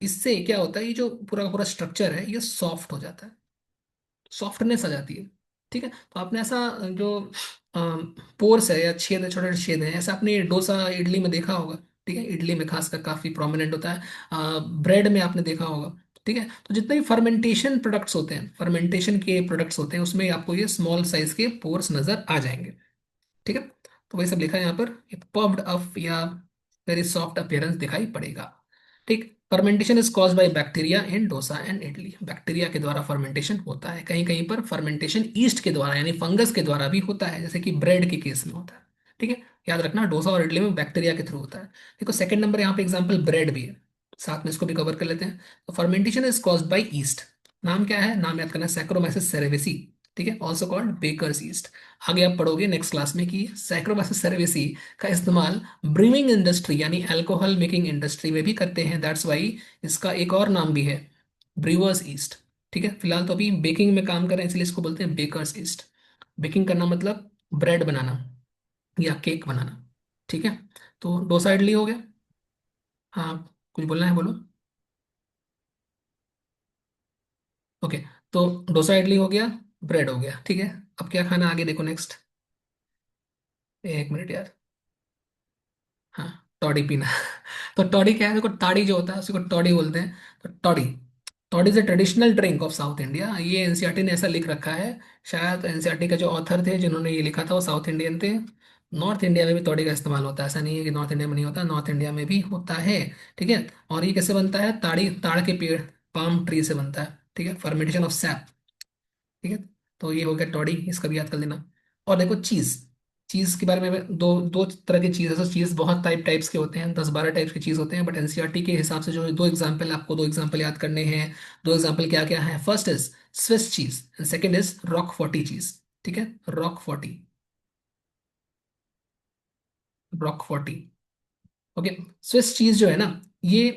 S1: इससे क्या होता है, ये जो पूरा का पूरा स्ट्रक्चर है ये सॉफ्ट हो जाता है, सॉफ्टनेस आ जाती है। ठीक है, तो आपने ऐसा जो पोर्स है या छेद है, छोटे छोटे छेद हैं, ऐसा आपने डोसा इडली में देखा होगा। ठीक है, इडली में खासकर काफी प्रोमिनेंट होता है, ब्रेड में आपने देखा होगा। ठीक है, तो जितने भी फर्मेंटेशन प्रोडक्ट्स होते हैं, फर्मेंटेशन के प्रोडक्ट्स होते हैं, उसमें आपको ये स्मॉल साइज के पोर्स नजर आ जाएंगे। ठीक है, तो वही सब लिखा है यहाँ पर, पफ्ड अप या वेरी सॉफ्ट अपियरेंस दिखाई पड़ेगा। ठीक, fermentation is caused by bacteria in dosa and idli. Bacteria के द्वारा फर्मेंटेशन होता है, कहीं कहीं पर फर्मेंटेशन ईस्ट के द्वारा यानी फंगस के द्वारा भी होता है, जैसे कि ब्रेड के केस में होता है। ठीक है, याद रखना डोसा और इडली में बैक्टीरिया के थ्रू होता है। देखो सेकंड नंबर यहाँ पे एग्जांपल ब्रेड भी है, साथ में इसको भी कवर कर लेते हैं। तो fermentation is caused by east. नाम क्या है? नाम याद करना, सैक्रोमाइसिस सेरेवेसी। ठीक है, ऑल्सो कॉल्ड बेकर्स ईस्ट। आगे आप पढ़ोगे नेक्स्ट क्लास में कि सैक्रोमाइसिस सेरेवेसी का इस्तेमाल ब्रूइंग इंडस्ट्री यानी अल्कोहल मेकिंग इंडस्ट्री में भी करते हैं, दैट्स वाई इसका एक और नाम भी है, ब्रूअर्स ईस्ट। ठीक है, फिलहाल तो अभी बेकिंग में काम कर रहे हैं इसलिए इसको बोलते हैं बेकर्स ईस्ट। बेकिंग करना मतलब ब्रेड बनाना या केक बनाना। ठीक है, तो डोसा इडली हो गया। हाँ, कुछ बोलना है बोलो। ओके, तो डोसा इडली हो गया, ब्रेड हो गया। ठीक है, अब क्या खाना आगे देखो नेक्स्ट। एक मिनट यार, हाँ, टॉडी पीना। तो टॉडी क्या है? देखो ताड़ी जो होता है उसी को टॉडी बोलते हैं, तो toddy. Toddy is a traditional drink of south India, ये एनसीईआरटी ने ऐसा लिख रखा है। शायद एनसीईआरटी के जो ऑथर थे जिन्होंने ये लिखा था वो साउथ इंडियन थे। नॉर्थ इंडिया में भी तोड़ी का इस्तेमाल होता है, ऐसा नहीं है कि नॉर्थ इंडिया में नहीं होता, नॉर्थ इंडिया में भी होता है। ठीक है। और ये कैसे बनता है, ताड़ के पेड़, पाम ट्री से बनता है। ठीक है, फर्मेंटेशन ऑफ सैप। ठीक है। तो ये हो गया टॉडी, इसका भी याद कर लेना। और देखो चीज, चीज के बारे में दो दो तरह की चीज है। तो चीज बहुत टाइप्स के होते हैं, 10-12 टाइप्स की चीज होते हैं, बट एनसीईआरटी के हिसाब से जो दो एग्जाम्पल, आपको दो एग्जाम्पल याद करने हैं। दो एग्जाम्पल क्या क्या है, first is Swiss cheese and second is rock forty चीज। ठीक है, rock forty, rock forty. Okay. Swiss cheese जो है ना, ये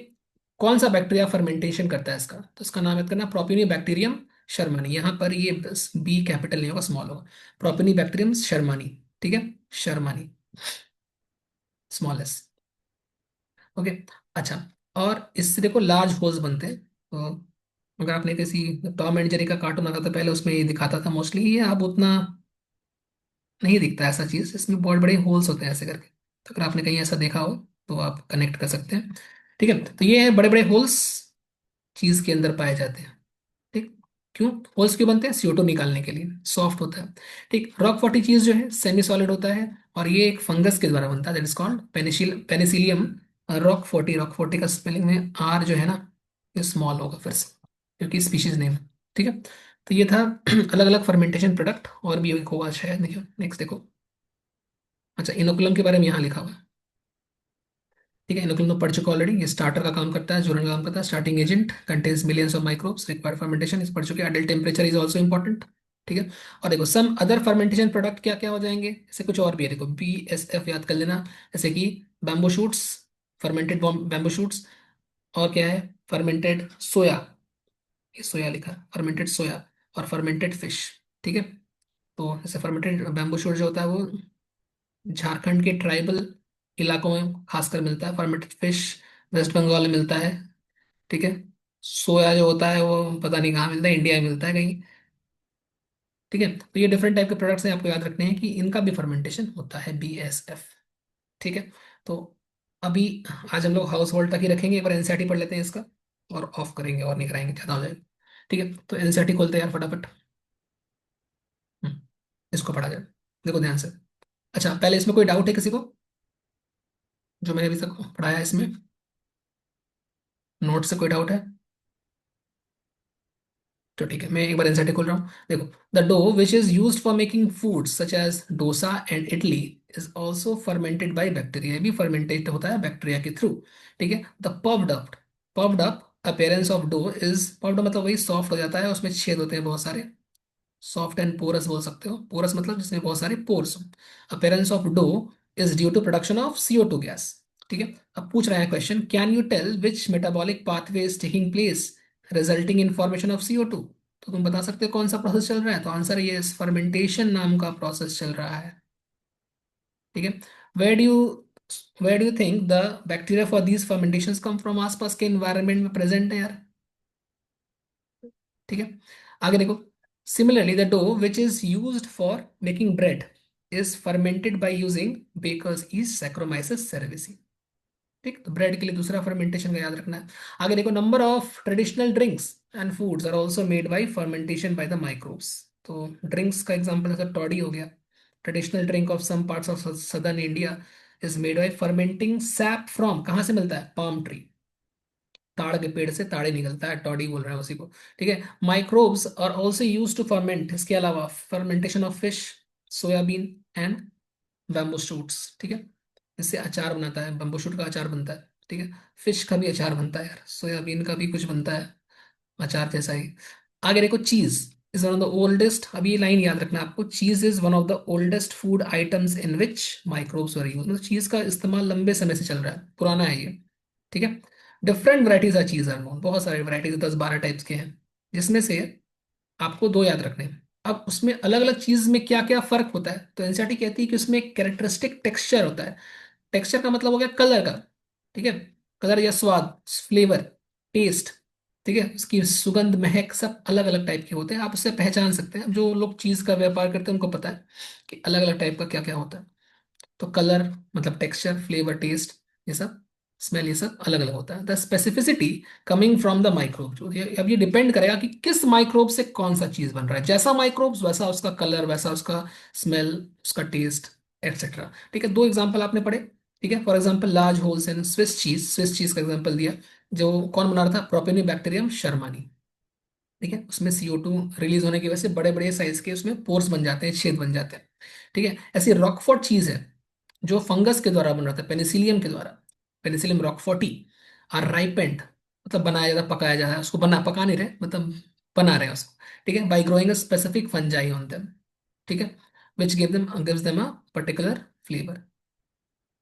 S1: कौन सा बैक्टीरिया फर्मेंटेशन करता है इसका, तो इसका नाम याद करना, प्रोपिनियो बैक्टीरियम शर्मानी। यहाँ पर ये बी कैपिटल नहीं होगा, स्मॉल होगा। प्रोपिनियो बैक्टीरियम शर्मानी। ठीक है, शर्मानी, स्मॉल एस। ओके। अच्छा, और इससे देखो लार्ज होल्स बनते हैं। तो अगर आपने किसी टॉम एंड जेरी का कार्टून आता था पहले, उसमें ये दिखाता था मोस्टली, ये अब उतना नहीं दिखता ऐसा चीज, इसमें बहुत बड़े होल्स होते हैं ऐसे करके। तो अगर आपने कहीं ऐसा देखा हो तो आप कनेक्ट कर सकते हैं। ठीक है, तो ये है बड़े बड़े होल्स चीज के अंदर पाए जाते हैं। ठीक। क्यों होल्स क्यों बनते हैं, CO2 निकालने के लिए, सॉफ्ट होता है। ठीक, रॉक फॉर्टी चीज जो है सेमी सॉलिड होता है, और ये एक फंगस के द्वारा बनता है, that is called Penicillium rock forty. Rock forty का स्पेलिंग में आर जो है ना, ये स्मॉल होगा फिर से, क्योंकि स्पीशीज नेम है। ठीक है। तो ये था अलग अलग फर्मेंटेशन प्रोडक्ट, और भी एक होगा शायद, देखो नेक्स्ट देखो। अच्छा, इनोकुलम के बारे में यहाँ लिखा हुआ है। ठीक है, इनोकुलम तो पढ़ चुका ऑलरेडी, ये स्टार्टर का काम करता है, जोड़ने का काम करता है, starting agent, contains millions of microbes required fermentation, इस पढ़ चुके हैं। Adult temperature is also important. ठीक है। और देखो सम अदर फर्मेंटेशन प्रोडक्ट क्या क्या हो जाएंगे, जैसे कुछ और भी है, देखो BSF याद कर लेना। जैसे कि bamboo shoots, fermented bamboo shoots. और क्या है, फर्मेंटेड सोया, ये सोया लिखा, फर्मेंटेड सोया। और फर्मेंटेड फिश। ठीक है। तो जैसे फर्मेंटेड बैम्बू शूट जो होता है वो झारखंड के ट्राइबल इलाकों में खासकर मिलता है। फर्मेंटेड फिश वेस्ट बंगाल में मिलता है। ठीक है। सोया जो होता है वो पता नहीं कहाँ मिलता है, इंडिया में मिलता है कहीं। ठीक है, तो ये डिफरेंट टाइप के प्रोडक्ट्स हैं, आपको याद रखने हैं कि इनका भी फर्मेंटेशन होता है, BSF। ठीक है। तो अभी आज हम लोग हाउस होल्ड तक ही रखेंगे, एक बार एनसीईआरटी पढ़ लेते हैं इसका, और ऑफ करेंगे, और नहीं कराएंगे, ज़्यादा हो जाएगा। ठीक है, तो एनसीईआरटी खोलते हैं यार फटाफट। हम्म, इसको पढ़ा जाए, देखो ध्यान से। अच्छा, पहले इसमें कोई डाउट है किसी को, जो मैंने अभी तक पढ़ाया है इसमें, नोट से कोई डाउट है? तो ठीक है, मैं एक बार एनसीईआरटी खोल रहा हूँ, देखो। The dough which is used for making food such as dosa and idli is also fermented by bacteria, भी फर्मेंटेड होता है बैक्टीरिया के थ्रू। ठीक है। The puffed up appearance of dough is, puffed मतलब वही सॉफ्ट हो जाता है, उसमें छेद होते हैं बहुत सारे, सॉफ्ट एंड पोरस बोल सकते हो, पोरस मतलब जिसमें बहुत सारे पोर्स हो। Appearance of dough is due to production of CO2 gas. ठीक है। अब पूछ रहा है question, can you tell which metabolic pathway is taking place resulting in formation of CO2? तो तुम बता सकते हो कौन सा प्रोसेस चल रहा है, तो आंसर ये फर्मेंटेशन नाम का प्रोसेस चल रहा है। ठीक है। Where do you where do you think the bacteria for these fermentations come from, आसपास के एनवायरनमेंट में प्रेजेंट है यार। ठीक है। आगे देखो, similarly the dough which is used for making bread is fermented by using baker's yeast saccharomyces cerevisiae. ठीक, तो ब्रेड के लिए दूसरा फर्मेंटेशन का याद रखना है। आगे देखो, number of traditional drinks and foods are also made by fermentation by the microbes. तो ड्रिंक्स का एग्जांपल जैसे टॉडी हो गया, traditional drink of some parts of southern India is made by fermenting sap from, कहाँ से मिलता है, palm tree, ताड़ के पेड़ से ताड़े निकलता है, टॉडी बोल रहा है उसी को। ठीक है। Microbes are also use to ferment, इसके अलावा fermentation of fish, soybean and bamboo shoots. ठीक है, इससे अचार बनाता है, बम्बू शूट का अचार बनता है। ठीक है, फिश का भी अचार बनता है यार, सोयाबीन का भी कुछ बनता है अचार जैसा ही। आगे देखो, चीज is one of the oldest, अभी ये लाइन याद रखना है आपको, चीज is one of the oldest food items in which microbes were use, मतलब चीज का इस्तेमाल लंबे समय से चल रहा है, पुराना है ये। ठीक है। डिफरेंट वराइटीज ऑफ चीज आर नोन, बहुत सारे वराइटीज, 10-12 टाइप्स के हैं, जिसमें से आपको दो याद रखने हैं। अब उसमें अलग अलग चीज में क्या क्या फर्क होता है, तो एनसीईआरटी कहती है कि उसमें कैरेक्टरिस्टिक टेक्सचर होता है। टेक्सचर का मतलब हो गया कलर का। ठीक है, कलर या स्वाद, फ्लेवर, टेस्ट। ठीक है, उसकी सुगंध, महक, सब अलग अलग टाइप के होते हैं, आप उससे पहचान सकते हैं। जो लोग चीज का व्यापार करते हैं उनको पता है कि अलग अलग टाइप का क्या क्या होता है। तो कलर मतलब टेक्सचर, फ्लेवर, टेस्ट, ये सब। स्मेल, ये सब अलग अलग होता है। The specificity coming from the microbe, जो अब ये डिपेंड करेगा कि किस माइक्रोब से कौन सा चीज बन रहा है। जैसा माइक्रोब्स वैसा उसका कलर, वैसा उसका स्मेल, उसका टेस्ट, एक्सेट्रा। ठीक है, दो एग्जांपल आपने पढ़े। ठीक है, for example large holes in Swiss cheese, Swiss cheese का एग्जांपल दिया। जो कौन बना रहा था? प्रोपेनिबैक्टीरियम शर्मानी। ठीक है, उसमें CO2 रिलीज होने की वजह से बड़े बड़े साइज के उसमें पोर्स बन जाते हैं, छेद बन जाते हैं। ठीक है, ऐसी रॉकफोर्ट चीज है जो फंगस के द्वारा बन रहा था, पेनिसिलियम के द्वारा, पेनिसिलियम रॉकफोर्टी। और राइपेंट मतलब बनाया जाता, पकाया जाता है उसको, बना पका नहीं रहे, मतलब बना रहे हैं उसको। ठीक है, by growing a specific fungi on them. ठीक है, which gives them a particular flavour.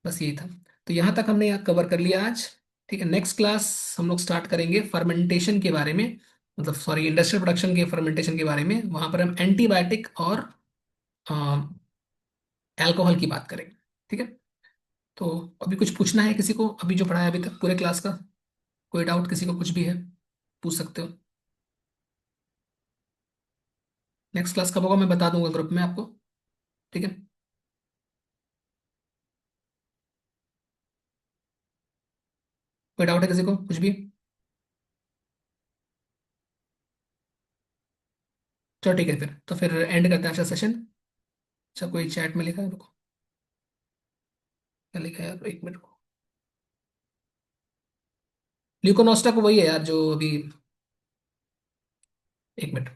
S1: बस यही था। तो यहाँ तक हमने यहाँ कवर कर लिया आज। ठीक है, नेक्स्ट क्लास हम लोग स्टार्ट करेंगे फर्मेंटेशन के बारे में, मतलब सॉरी, इंडस्ट्रियल प्रोडक्शन के फर्मेंटेशन के बारे में। वहां पर हम एंटीबायोटिक और अल्कोहल की बात करेंगे। ठीक है, तो अभी कुछ पूछना है किसी को, अभी जो पढ़ा है अभी तक पूरे क्लास का? कोई डाउट किसी को कुछ भी है, पूछ सकते हो। नेक्स्ट क्लास कब होगा मैं बता दूंगा ग्रुप में आपको। ठीक है, कोई डाउट है किसी को कुछ भी? चलो ठीक है, फिर एंड करते हैं आज का सेशन। अच्छा, कोई चैट में लिखा है, रुको, क्या लिखा है यार, एक मिनट को। ल्यूकोनोस्टा को वही है यार जो अभी, एक मिनट,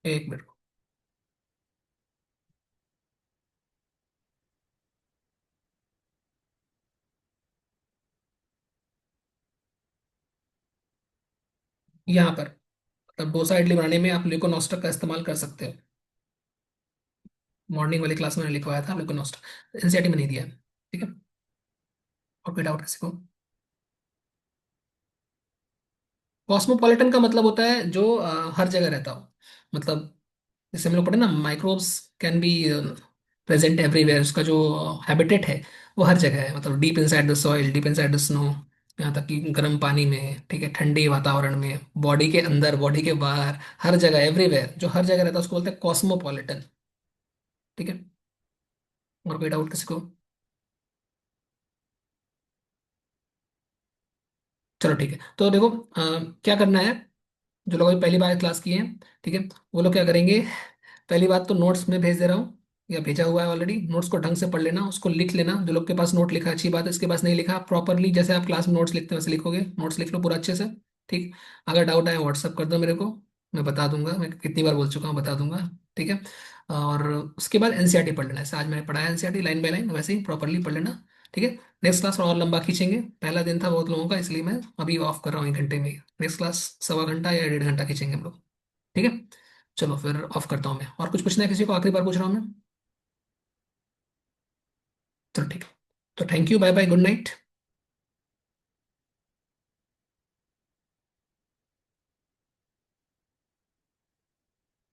S1: एक मिनट। यहाँ पर मतलब डोसा इडली बनाने में आप ल्यूकोनोस्टा का इस्तेमाल कर सकते हो। मॉर्निंग वाली क्लास में मैंने लिखवाया था ल्यूकोनोस्टा, एनसीईआरटी में नहीं दिया है। ठीक है, और कोई डाउट किसी को? कॉस्मोपॉलिटन का मतलब होता है जो हर जगह रहता हो। मतलब जैसे हम लोग पढ़े ना, microbes can be present everywhere, उसका जो हैबिटेट है वो हर जगह है। मतलब deep inside the soil, deep inside the snow, यहाँ तक कि गर्म पानी में, ठीक है, ठंडे वातावरण में, बॉडी के अंदर, बॉडी के बाहर, हर जगह, एवरीवेयर, जो हर जगह रहता है उसको बोलते हैं कॉस्मोपॉलिटन। ठीक है, और कोई डाउट किसी को? चलो ठीक है, तो देखो क्या करना है। जो लोग अभी पहली बार क्लास किए हैं, ठीक है, वो लोग क्या करेंगे? पहली बात तो नोट्स में भेज दे रहा हूँ, या भेजा हुआ है ऑलरेडी। नोट्स को ढंग से पढ़ लेना, उसको लिख लेना। जो लोग के पास नोट लिखा है, अच्छी बात है, इसके पास नहीं लिखा, प्रॉपरली जैसे आप क्लास में नोट्स लिखते हो वैसे लिखोगे। नोट्स लिख लो पूरा अच्छे से। ठीक, अगर डाउट आए व्हाट्सअप कर दो मेरे को, मैं बता दूंगा। मैं कितनी बार बोल चुका हूँ, बता दूंगा। ठीक है, और उसके बाद एनसीईआरटी पढ़ लेना। जैसे आज मैंने पढ़ा है एनसीईआरटी लाइन बाय लाइन, वैसे ही प्रॉपरली पढ़ लेना। ठीक है, नेक्स्ट क्लास और लंबा खींचेंगे। पहला दिन था बहुत लोगों का, इसलिए मैं अभी ऑफ कर रहा हूँ 1 घंटे में। नेक्स्ट क्लास सवा घंटा या 1.5 घंटा खींचेंगे हम लोग। ठीक है, चलो फिर ऑफ करता हूँ मैं। और कुछ पूछना है किसी को? आखिरी बार पूछ रहा हूँ मैं। चलो ठीक है, तो thank you, bye bye, good night.